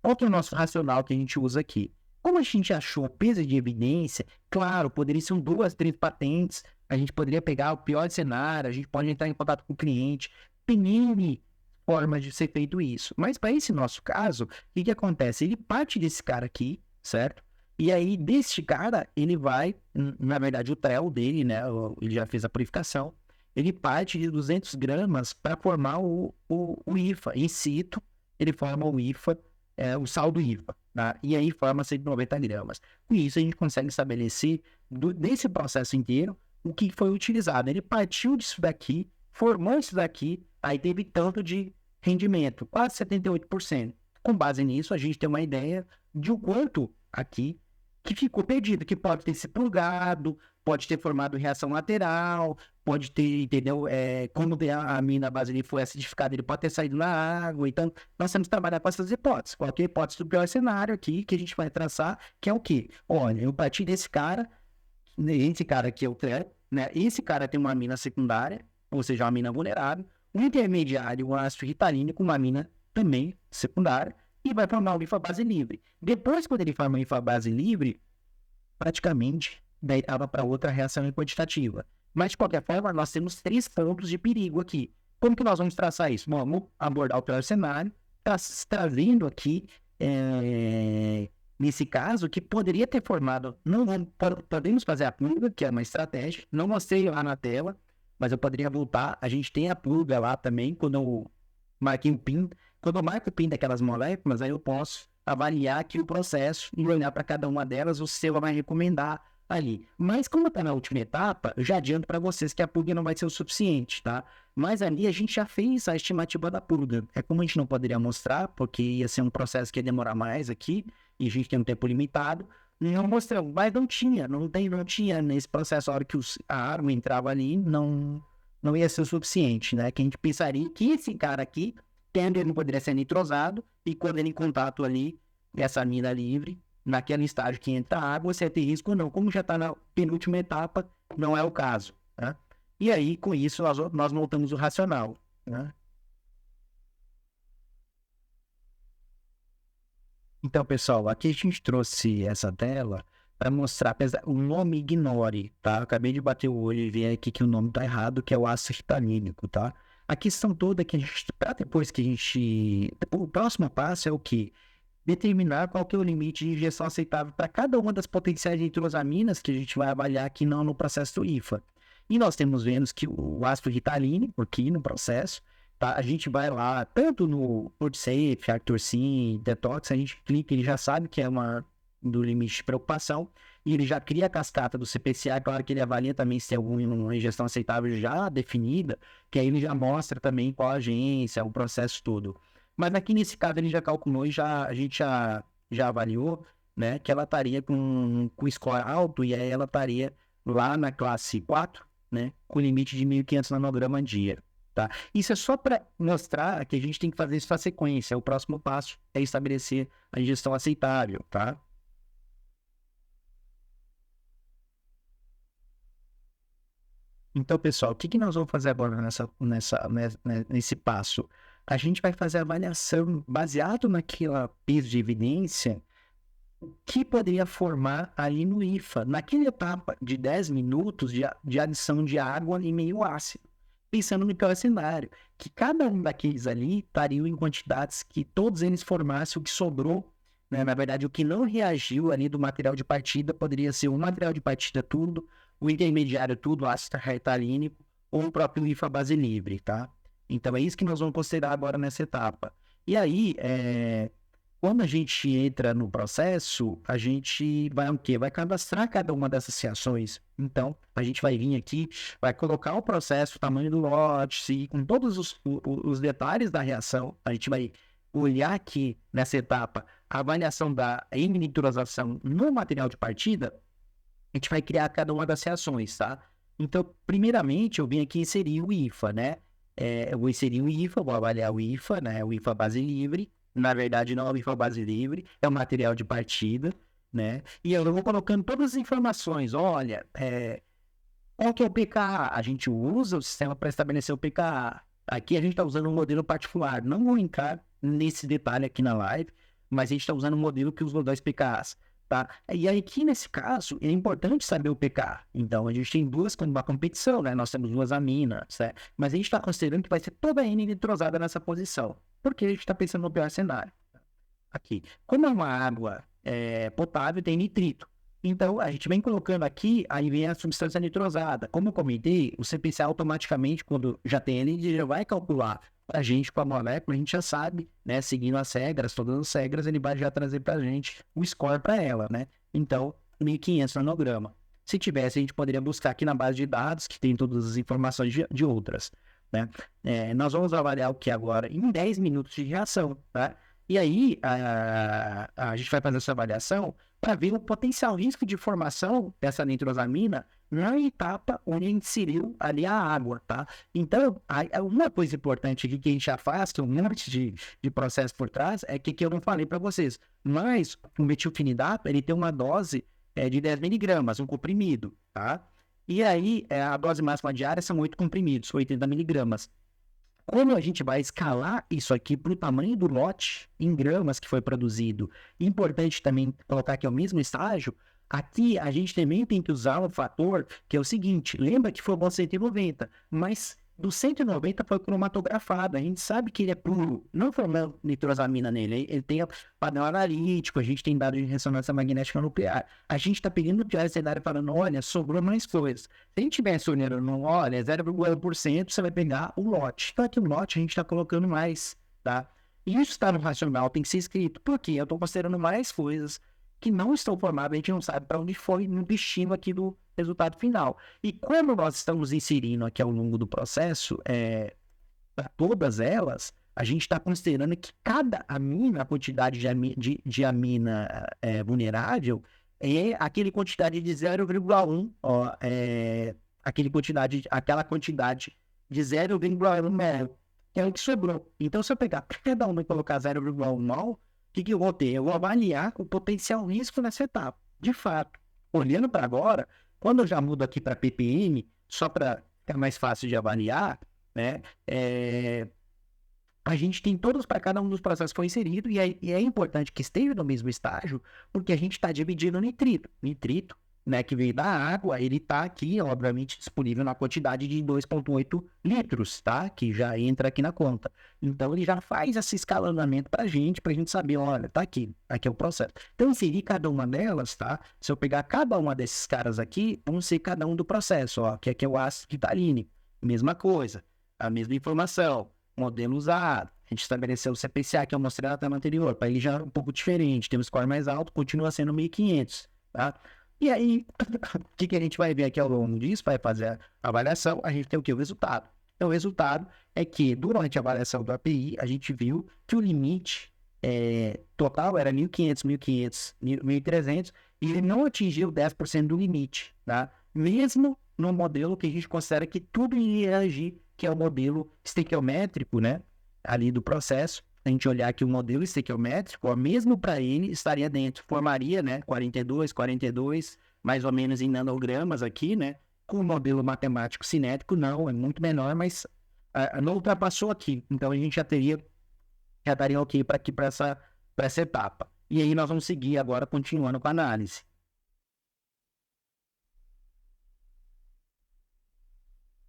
Qual que é o nosso racional que a gente usa aqui? Como a gente achou peso de evidência, claro, poderia ser 2, 3 patentes, a gente poderia pegar o pior cenário, a gente pode entrar em contato com o cliente, tem N formas de ser feito isso. Mas para esse nosso caso, o que acontece? Ele parte desse cara aqui, certo? E aí, desse cara, ele vai, na verdade, o TREL dele, né? Ele já fez a purificação. Ele parte de 200 gramas para formar o IFA. In situ, ele forma o IFA, o sal do IFA. Tá? E aí forma 190 gramas. Com isso, a gente consegue estabelecer, desse processo inteiro, o que foi utilizado. Ele partiu disso daqui, formou isso daqui, aí teve tanto de rendimento, quase 78%. Com base nisso, a gente tem uma ideia de o quanto aqui que ficou perdido, que pode ter se plugado, pode ter formado reação lateral, pode ter, entendeu? Como a mina base ali foi acidificada, ele pode ter saído na água. Então, nós temos que trabalhar com essas hipóteses. Qualquer hipótese do pior cenário aqui, que a gente vai traçar, que é o quê? Olha, eu parti desse cara, esse cara aqui é o TREL, né? Esse cara tem uma mina secundária, ou seja, uma mina vulnerável, um intermediário, um ácido ritalínico, uma mina também secundária, e vai formar o IFA-base livre. Depois, quando ele forma o IFA-base livre, praticamente daí estava para outra reação quantitativa. Mas, de qualquer forma, nós temos 3 pontos de perigo aqui. Como que nós vamos traçar isso? Vamos abordar o pior cenário, trazendo aqui, nesse caso, que poderia ter formado... Não podemos fazer a pluga, que é uma estratégia. Não mostrei lá na tela, mas eu poderia voltar. A gente tem a pluga lá também, quando eu marquei o PIN. Quando eu marco o PIN daquelas moléculas, aí eu posso avaliar aqui o processo e olhar para cada uma delas, o seu vai recomendar ali. Mas como está na última etapa, eu já adianto para vocês que a purga não vai ser o suficiente, tá? Mas ali a gente já fez a estimativa da purga. É como a gente não poderia mostrar, porque ia ser um processo que ia demorar mais aqui, e a gente tem um tempo limitado, não mostramos, mas não tinha nesse processo, a hora que a água entrava ali, não ia ser o suficiente, né? Que a gente pensaria que esse cara aqui, tendo ele não poderia ser nitrosado, e quando ele em contato ali, essa mina livre, naquele estágio que entra água, se é ter risco ou não. Como já está na penúltima etapa, não é o caso, né? E aí, com isso, nós montamos o racional, né? Então, pessoal, aqui a gente trouxe essa tela para mostrar, apesar o nome ignore, tá? Eu acabei de bater o olho e ver aqui que o nome tá errado, que é o ácido ritalínico, tá? A questão toda é que a gente, para depois que a gente... O próximo passo é o quê? Determinar qual que é o limite de injeção aceitável para cada uma das potenciais nitrosaminas que a gente vai avaliar aqui no processo do IFA. E nós temos vendo que o ácido ritalínico aqui no processo, tá? A gente vai lá, tanto no PortSafe, ArcturSym, Detox, a gente clica, ele já sabe que é do limite de preocupação, e ele já cria a cascata do CPCA, claro que ele avalia também se tem alguma ingestão aceitável já definida, que aí ele já mostra também qual agência, o processo todo. Mas aqui nesse caso ele já calculou e a gente já avaliou, né, que ela estaria com score alto, e aí ela estaria lá na classe 4, né, com limite de 1.500 nanogramas dia, tá? Isso é só para mostrar que a gente tem que fazer isso na sequência. O próximo passo é estabelecer a ingestão aceitável, tá? Então, pessoal, o que nós vamos fazer agora nesse passo? A gente vai fazer a avaliação baseado naquela peso de evidência que poderia formar ali no IFA, naquela etapa de 10 minutos de adição de água em meio ácido. Pensando no pior cenário, que cada um daqueles ali estariam em quantidades que todos eles formassem o que sobrou, né? Na verdade, o que não reagiu ali do material de partida poderia ser o material de partida tudo, o intermediário tudo, ácido ritalínico, ou o próprio IFA base livre, tá? Então é isso que nós vamos considerar agora nessa etapa. E aí, quando a gente entra no processo, a gente vai o quê? Vai cadastrar cada uma dessas reações. Então, a gente vai vir aqui, vai colocar o processo, o tamanho do lote, com todos os detalhes da reação. A gente vai olhar aqui nessa etapa a avaliação da M-nitrosação no material de partida. A gente vai criar cada uma das reações, tá? Então, primeiramente, eu vim aqui inserir o IFA, né? Eu vou inserir o IFA, vou avaliar o IFA, né? O IFA base livre. Na verdade, não é o IFA base livre, é o material de partida, né? E eu vou colocando todas as informações. Olha, qual que é o pKa? A gente usa o sistema para estabelecer o pKa. Aqui a gente está usando um modelo particular. Não vou entrar nesse detalhe aqui na live, mas a gente está usando um modelo que usa 2 pKas. tá? E aí, aqui nesse caso, é importante saber o pK. Então, a gente tem uma competição, né? Nós temos duas aminas, certo? Mas a gente está considerando que vai ser toda a N nitrosada nessa posição, porque a gente está pensando no pior cenário. Aqui, como é uma água potável, tem nitrito. Então, a gente vem colocando aqui, aí vem a substância nitrosada. Como eu comentei, o CPC automaticamente, quando já tem ele, ele já vai calcular para a gente com a molécula, a gente já sabe, né, seguindo as regras, todas as regras, ele vai já trazer para a gente o score para ela, né? Então, 1.500 nanograma. Se tivesse, a gente poderia buscar aqui na base de dados, que tem todas as informações de outras, né? Nós vamos avaliar o que agora em 10 minutos de reação, tá? E aí, a gente vai fazer essa avaliação para ver o potencial risco de formação dessa nitrosamina na etapa onde inseriu ali a água, tá? Então, uma coisa importante aqui que a gente já faz, que é um monte de processo por trás, é que eu não falei para vocês, mas o metilfenidato, ele tem uma dose de 10 miligramas, um comprimido, tá? E aí, a dose máxima diária são 8 comprimidos, 80 miligramas. Como a gente vai escalar isso aqui para o tamanho do lote em gramas que foi produzido, importante também colocar que é o mesmo estágio, aqui a gente também tem que usar um fator que é o seguinte, lembra que foi bom 190, mas do 190 foi cromatografado, a gente sabe que ele é puro, não foi nitrosamina nele, ele tem padrão analítico, a gente tem dados de ressonância magnética nuclear, a gente está pegando o pior cenário falando, olha, sobrou mais coisas. Se a gente tivesse olhando no, olha, 0,1%, você vai pegar o lote. Então aqui o lote a gente está colocando mais, tá? E isso está no racional, tem que ser escrito. Por quê? Eu estou considerando mais coisas que não estão formadas, a gente não sabe para onde foi no destino aqui do resultado final. E como nós estamos inserindo aqui ao longo do processo, para todas elas, a gente está considerando que cada amina, a quantidade de amina vulnerável, é aquela quantidade de 0,1, aquela quantidade de 0,1 mol, que é o que sobrou. Então, se eu pegar cada uma e colocar 0,1 mol, o que eu vou ter? Eu vou avaliar o potencial risco nessa etapa. De fato, olhando para agora, quando eu já mudo aqui para ppm, só para ficar mais fácil de avaliar, né? A gente tem todos para cada um dos processos que foi inserido e é importante que esteja no mesmo estágio, porque a gente está dividindo nitrito. Nitrito, né, que veio da água, ele está aqui, obviamente, disponível na quantidade de 2,8 litros, tá? Que já entra aqui na conta. Então, ele já faz esse escalonamento para a gente saber, olha, tá aqui é o processo. Então, inserir cada uma delas, tá? Se eu pegar cada uma desses caras aqui, vão ser cada um do processo, ó, que aqui é o ácido Ritaline. Mesma coisa, a mesma informação. Modelo usado. A gente estabeleceu o CPCA, que eu mostrei na tela anterior, para ele já é um pouco diferente. Tem um score mais alto, continua sendo 1.500, tá? E aí, o que a gente vai ver aqui ao longo disso? Vai fazer a avaliação, a gente tem o que? O resultado. Então, o resultado é que, durante a avaliação do API, a gente viu que o limite total era 1.500, 1.300, e ele não atingiu 10% do limite, tá? Mesmo no modelo que a gente considera que tudo iria agir, que é o modelo estequiométrico, né? Ali do processo. A gente olhar aqui o modelo estequiométrico, ó, mesmo para ele, estaria dentro. Formaria, né? 42, mais ou menos em nanogramas aqui, né? Com o modelo matemático cinético, não, é muito menor, mas não ultrapassou aqui. Então, a gente já daria ok para essa etapa. E aí, nós vamos seguir agora, continuando com a análise.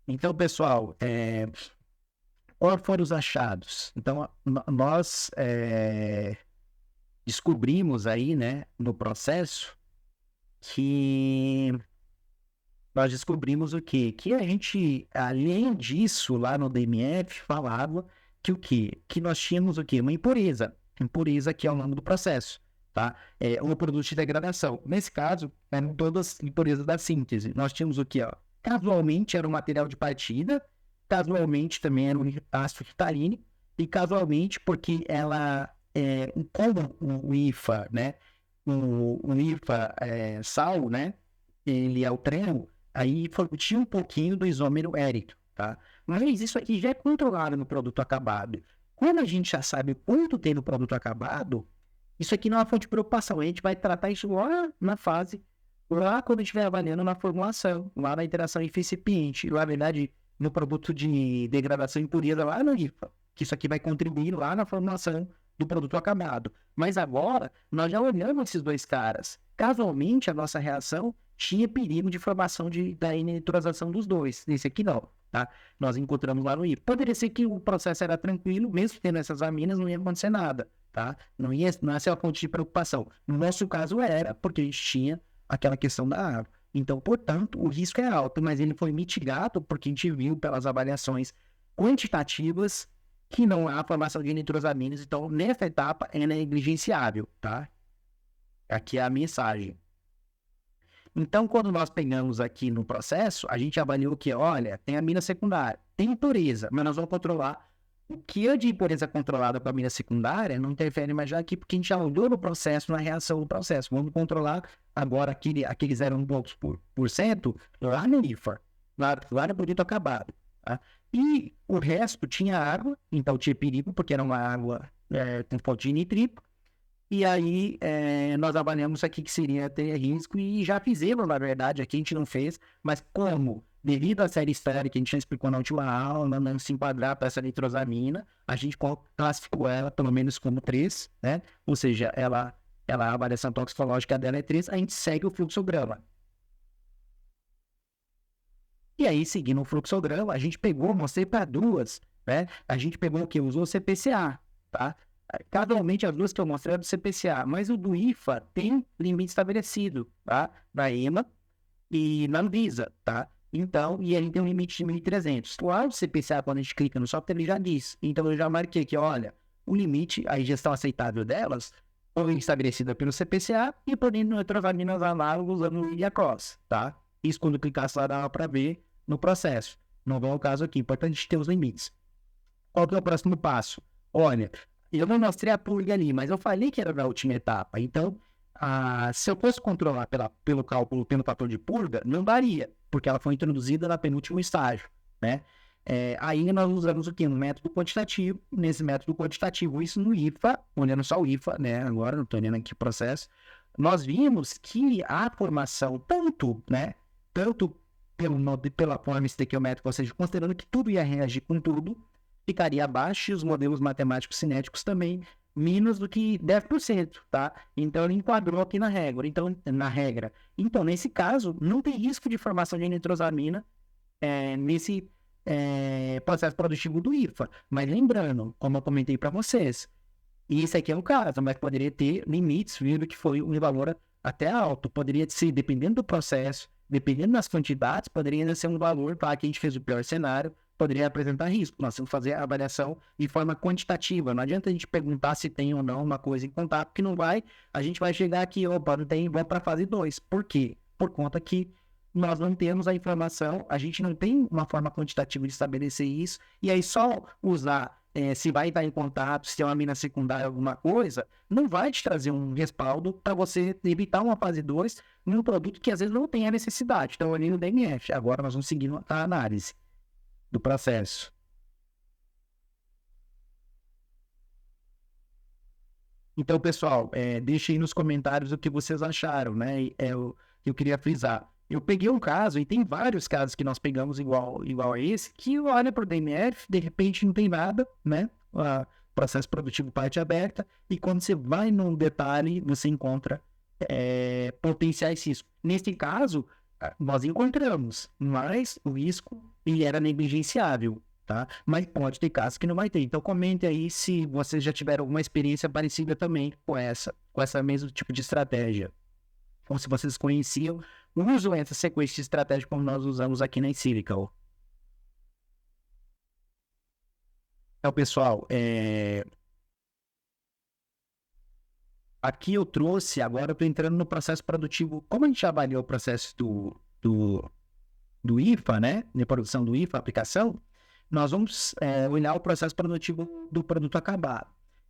Então, pessoal, quais foram os achados? Então, nós descobrimos aí, né, no processo, que nós descobrimos o quê? Que a gente, além disso, lá no DMF, falava que o quê? Que nós tínhamos o quê? Uma impureza aqui ao longo do processo, tá? Um produto de degradação. Nesse caso, eram todas impurezas da síntese. Nós tínhamos o quê? Ó? Casualmente era um material de partida, casualmente também era um ácido Ritaline, e casualmente porque ela, como o IFA, né? O IFA sal, né? Ele é o tremo, aí tinha um pouquinho do isômero érico, tá? Mas isso aqui já é controlado no produto acabado. Quando a gente já sabe quanto tem no produto acabado, isso aqui não é uma fonte de preocupação. A gente vai tratar isso lá na fase, lá quando estiver avaliando na formulação, lá na interação eficiente, lá, na verdade, no produto de degradação e impureza, lá no IFA, que isso aqui vai contribuir lá na formulação do produto acabado. Mas agora, nós já olhamos esses dois caras. Casualmente, a nossa reação tinha perigo de formação da neutralização dos dois. Nesse aqui não, tá? Nós encontramos lá no IFA. Poderia ser que o processo era tranquilo, mesmo tendo essas aminas, não ia acontecer nada, tá? Não ia ser uma fonte de preocupação. No nosso caso era, porque a gente tinha aquela questão da água. Então, portanto, o risco é alto, mas ele foi mitigado porque a gente viu pelas avaliações quantitativas que não há formação de nitrosaminas. Então, nessa etapa, é negligenciável, tá? Aqui é a mensagem. Então, quando nós pegamos aqui no processo, a gente avaliou que, olha, tem amina secundária, tem impureza, mas nós vamos controlar. O que é de impureza controlada com a amina secundária não interfere mais já aqui, porque a gente já olhou no processo, na reação do processo. Vamos controlar agora aqueles 0,1% lá no IFA, lá no produto acabado. Tá? E o resto tinha água, então tinha perigo, porque era uma água com fonte de nitrito. E aí, nós avaliamos aqui que seria ter risco e já fizemos, na verdade, aqui a gente não fez, mas como, devido à série histórica que a gente já explicou na última aula, não se enquadrar para essa nitrosamina, a gente classificou ela pelo menos como 3, né? Ou seja, a avaliação toxicológica dela é 3, a gente segue o fluxograma. E aí, seguindo o fluxograma, a gente mostrei para duas, né? A gente pegou o que? Usou o CPCA, tá? Casualmente, as duas que eu mostrei é do CPCA, mas o do IFA tem limite estabelecido, tá? Na EMA e na Anvisa, tá? Então, e ele tem um limite de 1.300. Lá o CPCA, quando a gente clica no software, ele já diz. Então, eu já marquei aqui, olha, o limite, a ingestão aceitável delas, foi estabelecida pelo CPCA e por nitrosaminas análogas usando o Iacross, tá? Isso quando clicasse lá dava para ver no processo. Não é o caso aqui, importante ter os limites. Qual que é o próximo passo? Olha, eu não mostrei a purga ali, mas eu falei que era na última etapa. Então, se eu fosse controlar pelo cálculo, pelo fator de purga, não daria, porque ela foi introduzida no penúltimo estágio, né? Aí nós usamos o quê? Um método quantitativo. Nesse método quantitativo, isso no IFA, olhando só o IFA, né? Agora, não estou olhando aqui o processo, nós vimos que a formação, tanto pela forma estequiométrica, ou seja, considerando que tudo ia reagir com tudo, ficaria abaixo e os modelos matemáticos cinéticos também menos do que 10%, tá? Então, ele enquadrou aqui na regra. Então, nesse caso, não tem risco de formação de nitrosamina nesse processo produtivo do IFA. Mas lembrando, como eu comentei para vocês, isso aqui é o caso, mas poderia ter limites, vindo que foi um valor até alto. Poderia ser, dependendo do processo, dependendo das quantidades, poderia ser um valor, tá? Que a gente fez o pior cenário, poderia apresentar risco. Nós temos que fazer a avaliação de forma quantitativa. Não adianta a gente perguntar se tem ou não uma coisa em contato, porque não vai. A gente vai chegar aqui, opa, não tem, vai para a fase 2. Por quê? Por conta que nós não temos a informação, a gente não tem uma forma quantitativa de estabelecer isso, e aí só usar se vai estar em contato, se é uma amina secundária, alguma coisa, não vai te trazer um respaldo para você evitar uma fase 2 num produto que às vezes não tem a necessidade. Então, ali no DMF. Agora nós vamos seguir a análise do processo. Então, pessoal, deixe aí nos comentários o que vocês acharam, né? Eu queria frisar. Eu peguei um caso, e tem vários casos que nós pegamos igual a esse, que olha para o DMF, de repente não tem nada, né? Processo produtivo parte aberta, e quando você vai num detalhe, você encontra potenciais riscos. Nesse caso, nós encontramos, mas o risco ele era negligenciável, tá? Mas pode ter casos que não vai ter. Então comente aí se vocês já tiveram alguma experiência parecida também com essa mesmo tipo de estratégia. Ou se vocês conheciam, usam essa sequência de estratégia como nós usamos aqui na Insilical. Então, pessoal, aqui eu trouxe, agora eu estou entrando no processo produtivo. Como a gente avaliou o processo do IFA, né? De produção do IFA, aplicação, nós vamos olhar o processo produtivo do produto acabado.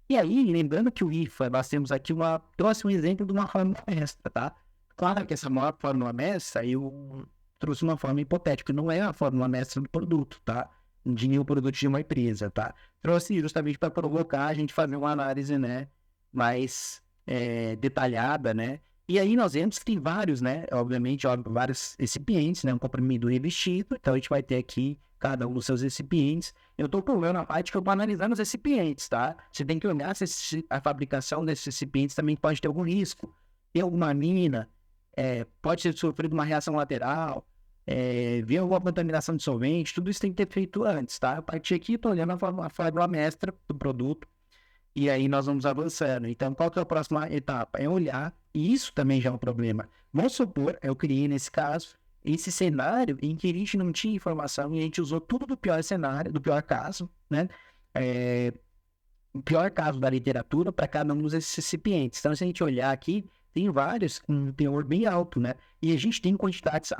E aí, lembrando que o IFA, nós temos aqui trouxe um exemplo de uma fórmula mestra, tá? Claro que essa maior fórmula mestra, eu trouxe uma forma hipotética, não é a fórmula mestra do produto, tá? De nenhum produto de uma empresa, tá? Trouxe justamente para provocar a gente fazer uma análise, né? Mais detalhada, né? E aí nós vemos que tem vários, né? Obviamente, vários recipientes, né? Um comprimido revestido. Então, a gente vai ter aqui cada um dos seus recipientes. Eu estou pulando a parte que eu estou analisando os recipientes, tá? Você tem que olhar se a fabricação desses recipientes também pode ter algum risco. Tem alguma mina, pode ter sofrido uma reação lateral, ver alguma contaminação de solvente, tudo isso tem que ter feito antes, tá? A partir aqui, estou olhando a fórmula mestra do produto, e aí nós vamos avançando. Então, qual que é a próxima etapa? É olhar, e isso também já é um problema. Vamos supor, eu criei nesse caso, esse cenário em que a gente não tinha informação e a gente usou tudo do pior cenário, do pior caso, né? O pior caso da literatura para cada um dos recipientes. Então, se a gente olhar aqui, tem vários com um teor bem alto, né? E a gente tem quantidades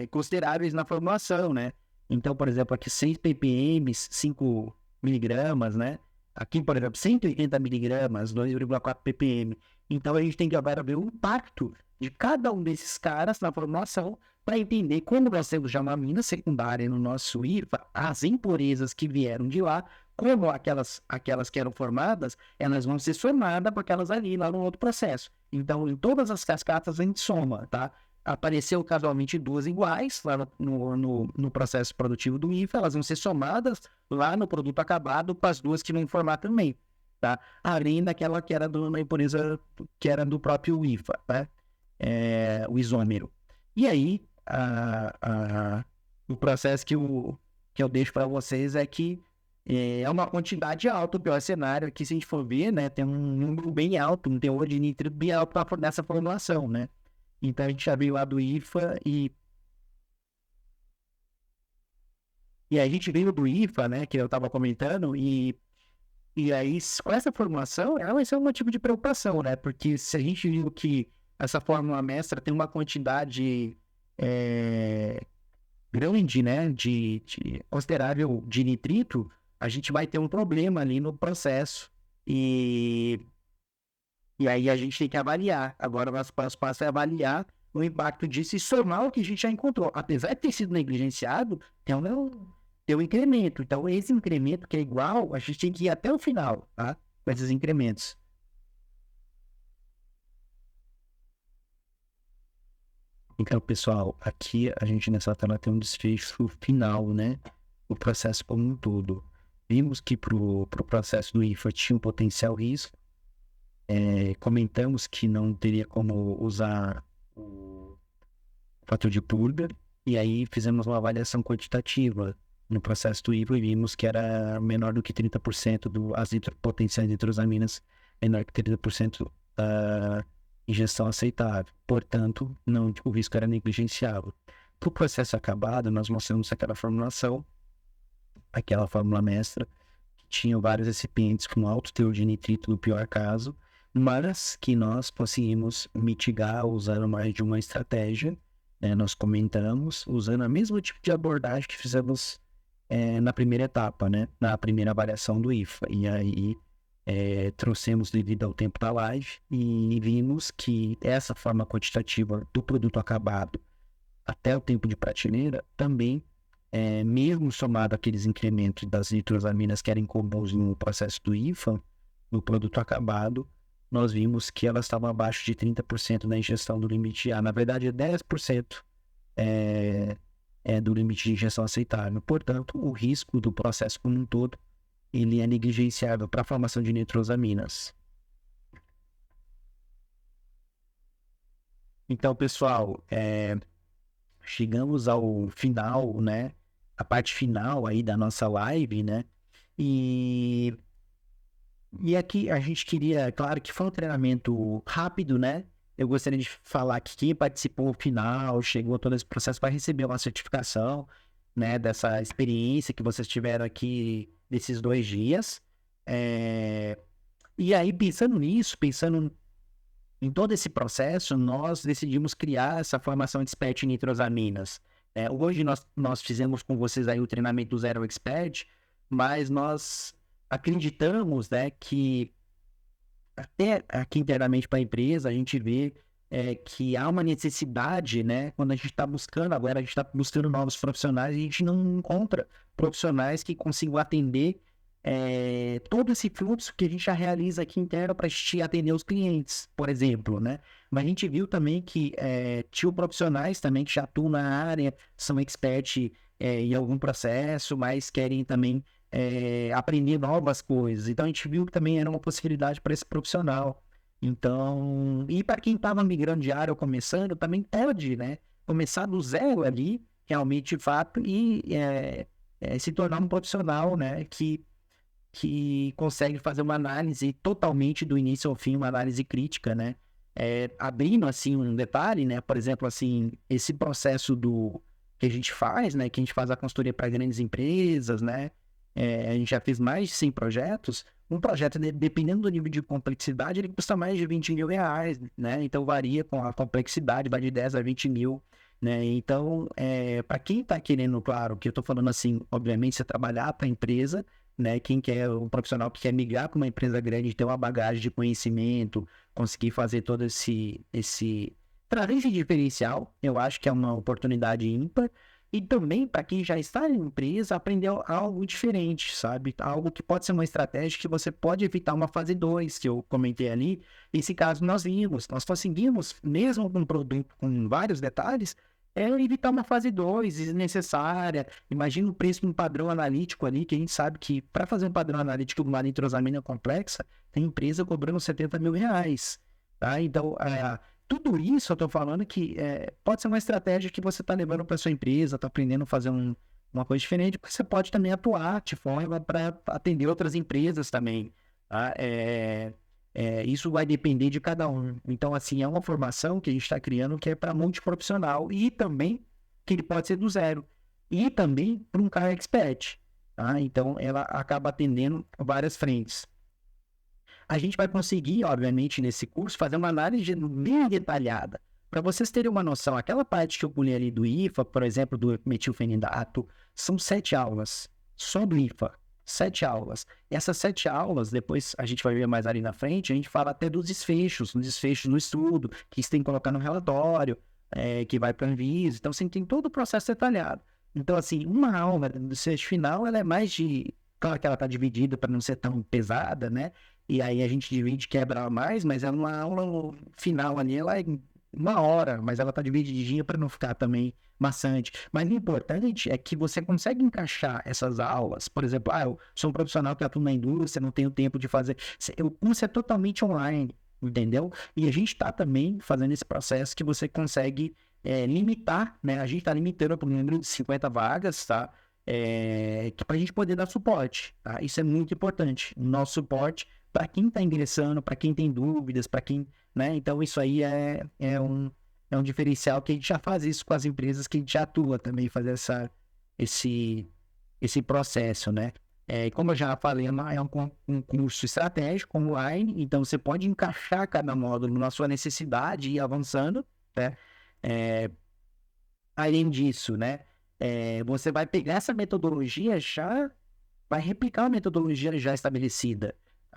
consideráveis na formulação, né? Então, por exemplo, aqui 6 ppm, 5 miligramas, né? Aqui, por exemplo, 180 miligramas, 2,4 ppm. Então, a gente tem que agora ver o impacto de cada um desses caras na formulação para entender como nós temos já uma mina secundária no nosso IFA, as impurezas que vieram de lá, como aquelas que eram formadas, elas vão ser somadas para aquelas ali, lá no outro processo. Então, em todas as cascatas a gente soma, tá? Apareceu casualmente duas iguais lá no processo produtivo do IFA, elas vão ser somadas lá no produto acabado para as duas que vão formar também, tá? Além daquela que era de uma impureza que era do próprio IFA, tá? O isômero. E aí, o processo que eu deixo para vocês é que é uma quantidade alta, o pior cenário aqui, se a gente for ver, né, tem um número bem alto, um teor de nitrito bem alto nessa formulação, né? Então, a gente já veio lá do IFA e a gente veio do IFA, né, que eu estava comentando, e aí, com essa formulação, ela vai ser um motivo de preocupação, né? Porque se a gente viu que essa fórmula mestra tem uma quantidade grande, né, de considerável de nitrito, a gente vai ter um problema ali no processo. E aí a gente tem que avaliar. Agora o nosso passo é avaliar o impacto disso e somar o que a gente já encontrou. Apesar de ter sido negligenciado, tem um incremento. Então, esse incremento que é igual, a gente tem que ir até o final, tá? Com esses incrementos. Então, pessoal, aqui a gente nessa tela tem um desfecho final, né? O processo como um todo. Vimos que para o processo do IFA tinha um potencial risco. Comentamos que não teria como usar o fator de purga. E aí fizemos uma avaliação quantitativa no processo do IFA e vimos que era menor do que 30% das potenciais nitrosaminas, menor que 30% da ingestão aceitável. Portanto, o risco era negligenciável. Para o processo acabado, nós mostramos aquela formulação, aquela fórmula mestra, que tinha vários recipientes com alto teor de nitrito no pior caso, mas que nós conseguimos mitigar usando mais de uma estratégia, né? Nós comentamos, usando o mesmo tipo de abordagem que fizemos na primeira etapa, né? Na primeira avaliação do IFA. E aí trouxemos devido ao tempo da live e vimos que essa forma quantitativa do produto acabado até o tempo de prateleira também, mesmo somado àqueles incrementos das nitrosaminas que eram comuns no processo do IFA, no produto acabado, nós vimos que elas estavam abaixo de 30% da ingestão do limite A. Na verdade, 10% do limite de ingestão aceitável. Portanto, o risco do processo como um todo ele é negligenciável para a formação de nitrosaminas. Então, pessoal, chegamos ao final, né? A parte final aí da nossa live, né? E aqui a gente queria, claro que foi um treinamento rápido, né? Eu gostaria de falar que quem participou no final, chegou todo esse processo, vai receber uma certificação, né? Dessa experiência que vocês tiveram aqui desses 2 dias. E aí, pensando nisso, pensando em todo esse processo, nós decidimos criar essa formação de Expert em nitrosaminas. Hoje nós fizemos com vocês aí o treinamento do Zero Expert, mas nós acreditamos, né, que até aqui internamente para a empresa a gente vê que há uma necessidade, né, quando a gente está buscando, agora a gente está buscando novos profissionais e a gente não encontra profissionais que consigam atender todo esse fluxo que a gente já realiza aqui interno para atender os clientes, por exemplo, né? Mas a gente viu também que tinha profissionais também que já atuam na área, são experts em algum processo, mas querem também aprender novas coisas. Então, a gente viu que também era uma possibilidade para esse profissional. Então, e para quem estava migrando de área ou começando, também pode, né? Começar do zero ali, realmente, de fato, e se tornar um profissional, né? Que consegue fazer uma análise totalmente do início ao fim, uma análise crítica, né? Abrindo, assim, um detalhe, né? Por exemplo, assim, esse processo que a gente faz, né? Que a gente faz a consultoria para grandes empresas, né? A gente já fez mais de 100 projetos. Um projeto, dependendo do nível de complexidade, ele custa mais de 20 mil reais, né? Então, varia com a complexidade, vai de 10 a 20 mil, né? Então, para quem está querendo, claro, que eu estou falando assim, obviamente, você trabalhar para a empresa, né? Quem quer, um profissional que quer migrar para uma empresa grande, ter uma bagagem de conhecimento, conseguir fazer todo trazer esse diferencial, eu acho que é uma oportunidade ímpar. E também, para quem já está na empresa, aprender algo diferente, sabe? Algo que pode ser uma estratégia que você pode evitar uma fase 2 que eu comentei ali. Esse caso nós vimos, nós conseguimos, mesmo com um produto com vários detalhes, evitar uma fase 2 desnecessária. Imagina o preço de um padrão analítico ali, que a gente sabe que para fazer um padrão analítico de uma nitrosamina complexa, tem empresa cobrando 70 mil reais. Tá? Então, tudo isso eu estou falando que pode ser uma estratégia que você está levando para sua empresa, está aprendendo a fazer uma coisa diferente, porque você pode também atuar de forma para atender outras empresas também. Tá? Isso vai depender de cada um. Então, assim, é uma formação que a gente está criando que é para multiprofissional e também que ele pode ser do zero. E também para um cara expert. Tá? Então, ela acaba atendendo várias frentes. A gente vai conseguir, obviamente, nesse curso, fazer uma análise bem detalhada. Para vocês terem uma noção, aquela parte que eu pulei ali do IFA, por exemplo, do metilfenidato, são 7 aulas, só do IFA, 7 aulas. E essas 7 aulas, depois a gente vai ver mais ali na frente, a gente fala até dos desfechos no estudo, que você tem que colocar no relatório, que vai para a Anvisa. Então, você tem todo o processo detalhado. Então, assim, uma aula do desfecho final, ela é mais de... Claro que ela está dividida para não ser tão pesada, né? E aí a gente divide, quebra mais, mas é uma aula final ali, ela é 1 hora, mas ela tá divididinha para não ficar também maçante. Mas o importante é que você consegue encaixar essas aulas. Por exemplo, eu sou um profissional que atua na indústria, não tenho tempo de fazer. O curso é totalmente online, entendeu? E a gente está também fazendo esse processo que você consegue limitar, né? A gente está limitando para o número de 50 vagas, tá? Para a gente poder dar suporte, tá? Isso é muito importante. O nosso suporte para quem está ingressando, para quem tem dúvidas, para quem, né? Então, isso aí é um diferencial que a gente já faz isso com as empresas que a gente já atua também, fazer esse processo, né? Como eu já falei, é um curso estratégico online, então você pode encaixar cada módulo na sua necessidade e ir avançando, né? Além disso, né? Você vai pegar essa metodologia vai replicar a metodologia já estabelecida.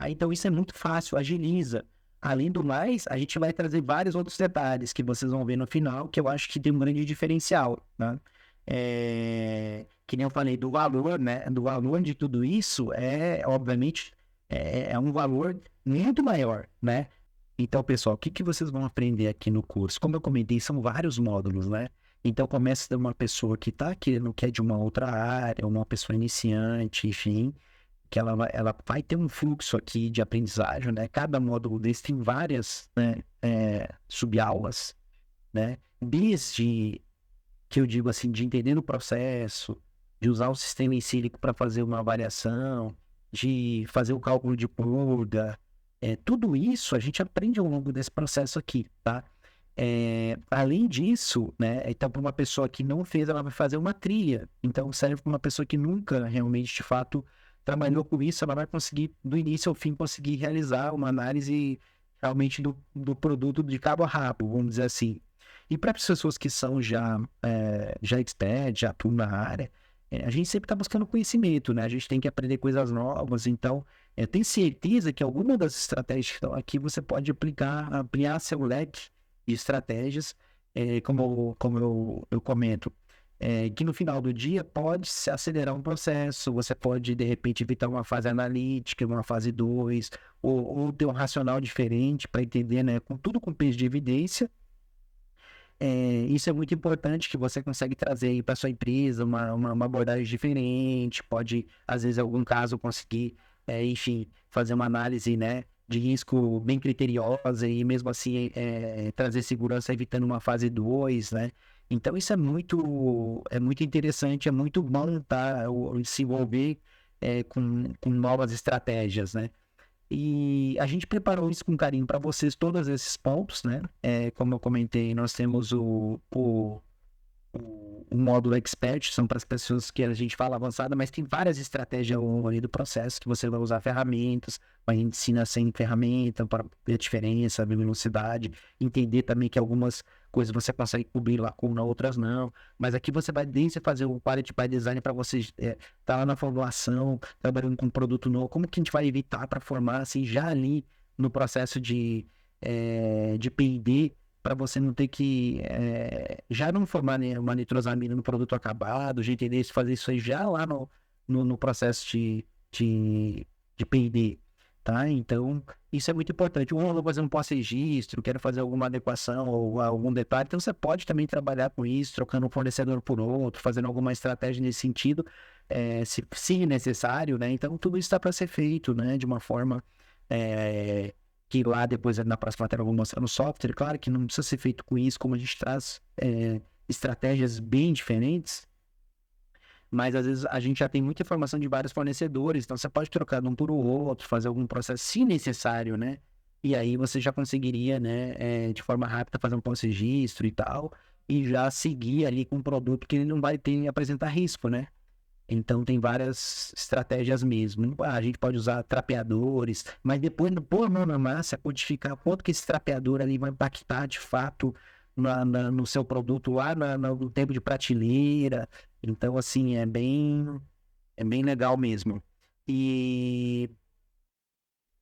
Então, isso é muito fácil, agiliza. Além do mais, a gente vai trazer vários outros detalhes que vocês vão ver no final, que eu acho que tem um grande diferencial, né? Que nem eu falei do valor, né? Do valor de tudo isso, obviamente, é um valor muito maior, né? Então, pessoal, o que vocês vão aprender aqui no curso? Como eu comentei, são vários módulos, né? Então, começa de uma pessoa que está querendo, que é de uma outra área, uma pessoa iniciante, enfim, que ela vai ter um fluxo aqui de aprendizagem, né? Cada módulo desse tem várias, né, subaulas, né? Desde, que eu digo assim, de entender o processo, de usar o sistema encíclico para fazer uma avaliação, de fazer o cálculo de purga, tudo isso a gente aprende ao longo desse processo aqui, tá? Além disso, né? Então, para uma pessoa que não fez, ela vai fazer uma trilha. Então, serve para uma pessoa que nunca realmente, de fato, trabalhou com isso, ela vai conseguir, do início ao fim, conseguir realizar uma análise realmente do produto de cabo a rabo, vamos dizer assim. E para as pessoas que são já expert, já atuam na área, a gente sempre está buscando conhecimento, né? A gente tem que aprender coisas novas, então, tenho certeza que alguma das estratégias que estão aqui você pode ampliar seu leque de estratégias, como eu comento, que no final do dia pode se acelerar um processo, você pode, de repente, evitar uma fase analítica, uma fase 2, ou ter um racional diferente para entender, né, tudo com peso de evidência, Isso é muito importante que você consegue trazer aí para sua empresa uma abordagem diferente, pode, às vezes, em algum caso, conseguir, enfim, fazer uma análise, né, de risco bem criteriosa e mesmo assim trazer segurança evitando uma fase 2, né? Então isso é muito interessante, é muito bom tá, se envolver com novas estratégias, né? E a gente preparou isso com carinho para vocês, todos esses pontos, né? Como eu comentei, nós temos o módulo Expert, são para as pessoas que a gente fala avançada, mas tem várias estratégias ao longo ali do processo que você vai usar ferramentas, vai ensinar sem ferramenta para ver a diferença, a velocidade, entender também que algumas coisas você consegue cobrir lá como outras não, mas aqui você vai desde fazer o Quality by Design para você tá lá na formulação, trabalhando com um produto novo, como que a gente vai evitar para formar assim já ali no processo de P&D, para você não ter que já não formar uma nitrosamina no produto acabado, já entender isso, fazer isso aí já lá no processo de P&D, tá? Então, isso é muito importante. Eu vou fazer um pós-registro, quero fazer alguma adequação ou algum detalhe, então você pode também trabalhar com isso, trocando um fornecedor por outro, fazendo alguma estratégia nesse sentido, se necessário, né? Então, tudo isso está para ser feito, né? De uma forma que lá depois na próxima matéria eu vou mostrar no software, claro que não precisa ser feito com isso, como a gente traz estratégias bem diferentes, mas às vezes a gente já tem muita informação de vários fornecedores, então você pode trocar de um por outro, fazer algum processo se necessário, né? E aí você já conseguiria, né, de forma rápida fazer um pós-registro e tal, e já seguir ali com um produto que ele não vai ter apresentar risco, né? Então tem várias estratégias mesmo. A gente pode usar trapeadores, mas depois de pôr a mão na massa, codificar quanto que esse trapeador ali vai impactar de fato no seu produto lá no tempo de prateleira. Então, assim, é bem legal mesmo. E,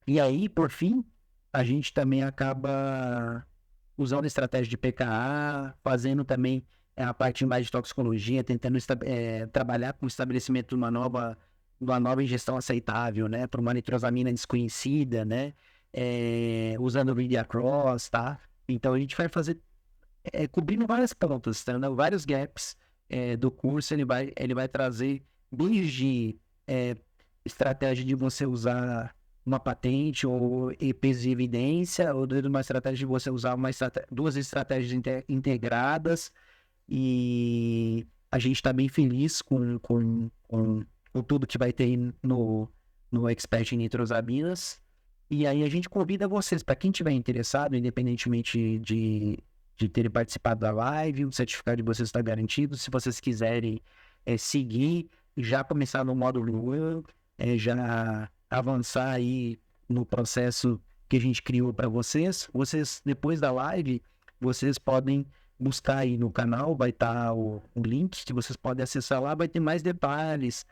e aí, por fim, a gente também acaba usando estratégia de PKA, fazendo também a parte mais de toxicologia, tentando trabalhar com o estabelecimento de uma nova ingestão aceitável, né, para uma nitrosamina desconhecida, né, usando o Read Across, tá? Então a gente vai fazer, cobrindo várias pontas, tá, né, vários gaps do curso, ele vai trazer desde estratégia de você usar uma patente ou EPs de evidência, ou uma estratégia de você usar duas estratégias integradas, e a gente está bem feliz com tudo que vai ter no Expert em Nitrosaminas. E aí a gente convida vocês, para quem tiver interessado, independentemente de terem participado da live, o certificado de vocês está garantido. Se vocês quiserem seguir, já começar no módulo 1, já avançar aí no processo que a gente criou para vocês. Vocês, depois da live, vocês podem buscar aí no canal, vai estar o link que vocês podem acessar lá, vai ter mais detalhes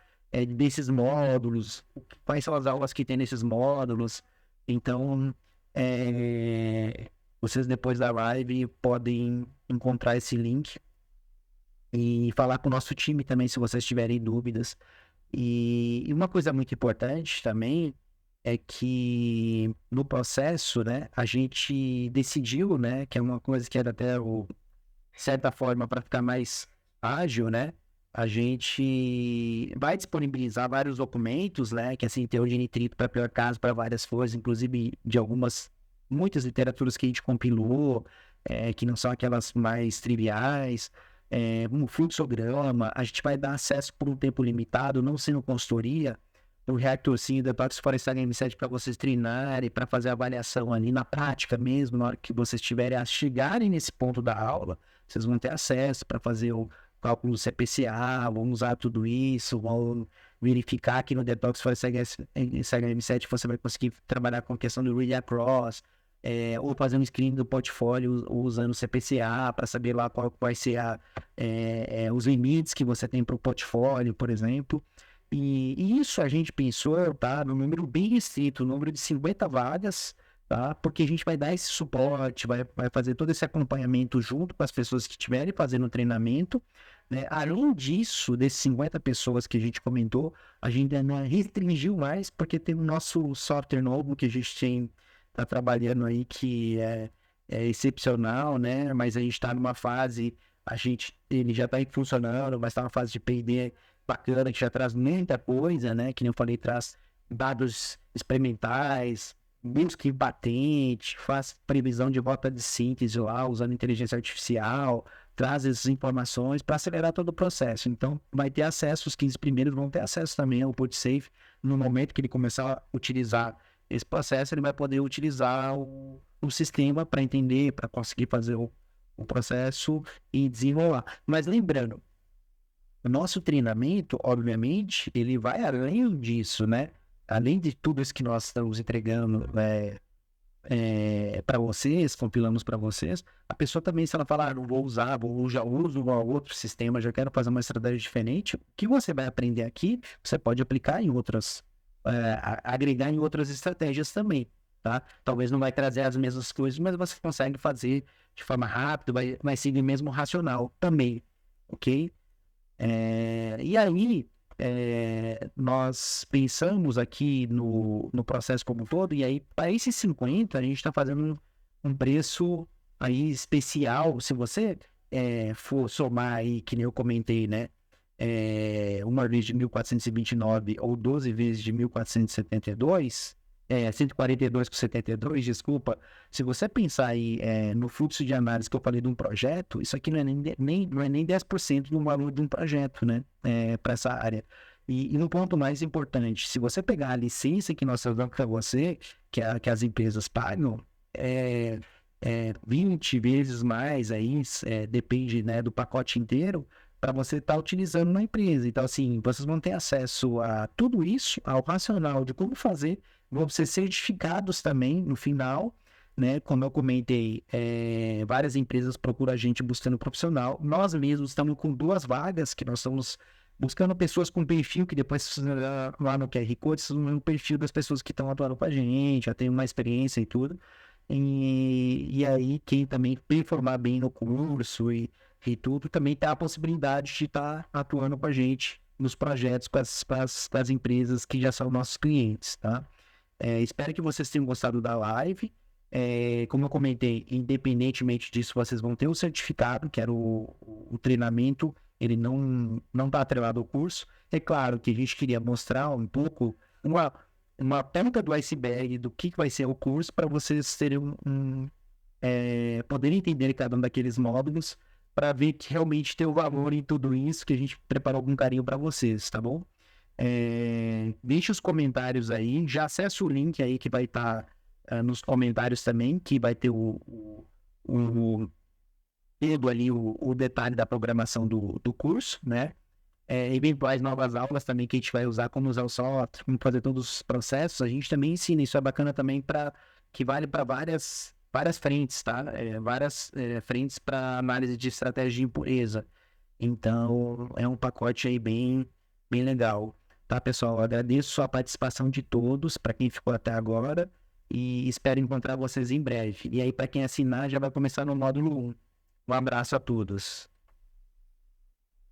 desses módulos, quais são as aulas que tem nesses módulos. Então, vocês depois da live podem encontrar esse link e falar com o nosso time também, se vocês tiverem dúvidas. E uma coisa muito importante também é que no processo, né, a gente decidiu, né, que é uma coisa que era até de certa forma para ficar mais ágil, né, a gente vai disponibilizar vários documentos, né, que assim, teor de nitrito para pior caso, para várias coisas, inclusive de muitas literaturas que a gente compilou, que não são aquelas mais triviais, um fluxograma, a gente vai dar acesso por um tempo limitado, não sendo consultoria, o Reactor sim, da Tox Florestal M7 para vocês treinarem, para fazer a avaliação ali na prática mesmo, na hora que vocês tiverem a chegarem nesse ponto da aula, vocês vão ter acesso para fazer o cálculo do CPCA, vão usar tudo isso, vão verificar que no Detox Florestal M7 você vai conseguir trabalhar com a questão do Read Across, ou fazer um screen do portfólio usando o CPCA para saber lá qual vai ser os limites que você tem para o portfólio, por exemplo. E isso a gente pensou, tá, no número bem restrito, no número de 50 vagas, tá, porque a gente vai dar esse suporte, vai fazer todo esse acompanhamento junto com as pessoas que estiverem fazendo o treinamento, né? Além disso, desses 50 pessoas que a gente comentou, a gente ainda restringiu mais, porque tem o nosso software novo que a gente está trabalhando aí, que excepcional, né? Mas a gente está numa fase, ele já está funcionando, mas está numa fase de P&D bacana, que já traz muita coisa, né? Que nem eu falei, traz dados experimentais, busca em patente, faz previsão de rota de síntese lá, usando inteligência artificial, traz essas informações para acelerar todo o processo. Então, vai ter acesso, os 15 primeiros vão ter acesso também ao PodSafe. No momento que ele começar a utilizar esse processo, ele vai poder utilizar o sistema para entender, para conseguir fazer o processo e desenrolar. Mas lembrando, o nosso treinamento, obviamente, ele vai além disso, né? Além de tudo isso que nós estamos entregando para vocês, compilamos para vocês, a pessoa também, se ela falar, não vou usar, já uso um outro sistema, já quero fazer uma estratégia diferente, o que você vai aprender aqui, você pode aplicar em outras, agregar em outras estratégias também, tá? Talvez não vai trazer as mesmas coisas, mas você consegue fazer de forma rápida, vai seguir mesmo racional também, ok? E aí, nós pensamos aqui no processo como um todo, e aí, para esses 50, a gente está fazendo um preço aí especial. Se você for somar aí, que nem eu comentei, né? Uma vez de 1.429 ou 12 vezes de 1.472, 142,72, desculpa. Se você pensar aí no fluxo de análise que eu falei de um projeto, isso aqui não é nem 10% do valor de um projeto, né? Para essa área. E um ponto mais importante, se você pegar a licença que nós damos para você, que as empresas pagam, 20 vezes mais aí, depende, né, do pacote inteiro, para você estar utilizando na empresa. Então, assim, vocês vão ter acesso a tudo isso, ao racional de como fazer, vão ser certificados também no final, né? Como eu comentei, várias empresas procuram a gente buscando profissional. Nós mesmos estamos com 2 vagas que nós estamos buscando pessoas com perfil, que depois lá no QR Code, vocês vão ver o perfil das pessoas que estão atuando com a gente, já tem uma experiência e tudo. E aí, quem também performar bem no curso e tudo, também tem a possibilidade de estar atuando com a gente nos projetos com as empresas que já são nossos clientes, tá? Espero que vocês tenham gostado da live. Como eu comentei, independentemente disso, vocês vão ter o certificado, que era o treinamento, ele não está atrelado ao curso. É claro que a gente queria mostrar um pouco, uma ponta do iceberg do que vai ser o curso, para vocês terem poderem entender cada um daqueles módulos, para ver que realmente tem o valor em tudo isso, que a gente preparou com carinho para vocês, tá bom? Deixe os comentários aí, já acessa o link aí que vai estar nos comentários também, que vai ter todo ali o detalhe da programação do curso, né? Eventuais novas aulas também que a gente vai usar, como usar o software, como fazer todos os processos, a gente também ensina. Isso é bacana também, que vale para várias frentes, tá? Várias frentes para análise de estratégia de impureza. Então, é um pacote aí bem legal. Tá, pessoal? Eu agradeço a participação de todos, para quem ficou até agora, e espero encontrar vocês em breve. E aí, para quem assinar, já vai começar no módulo 1. Um abraço a todos.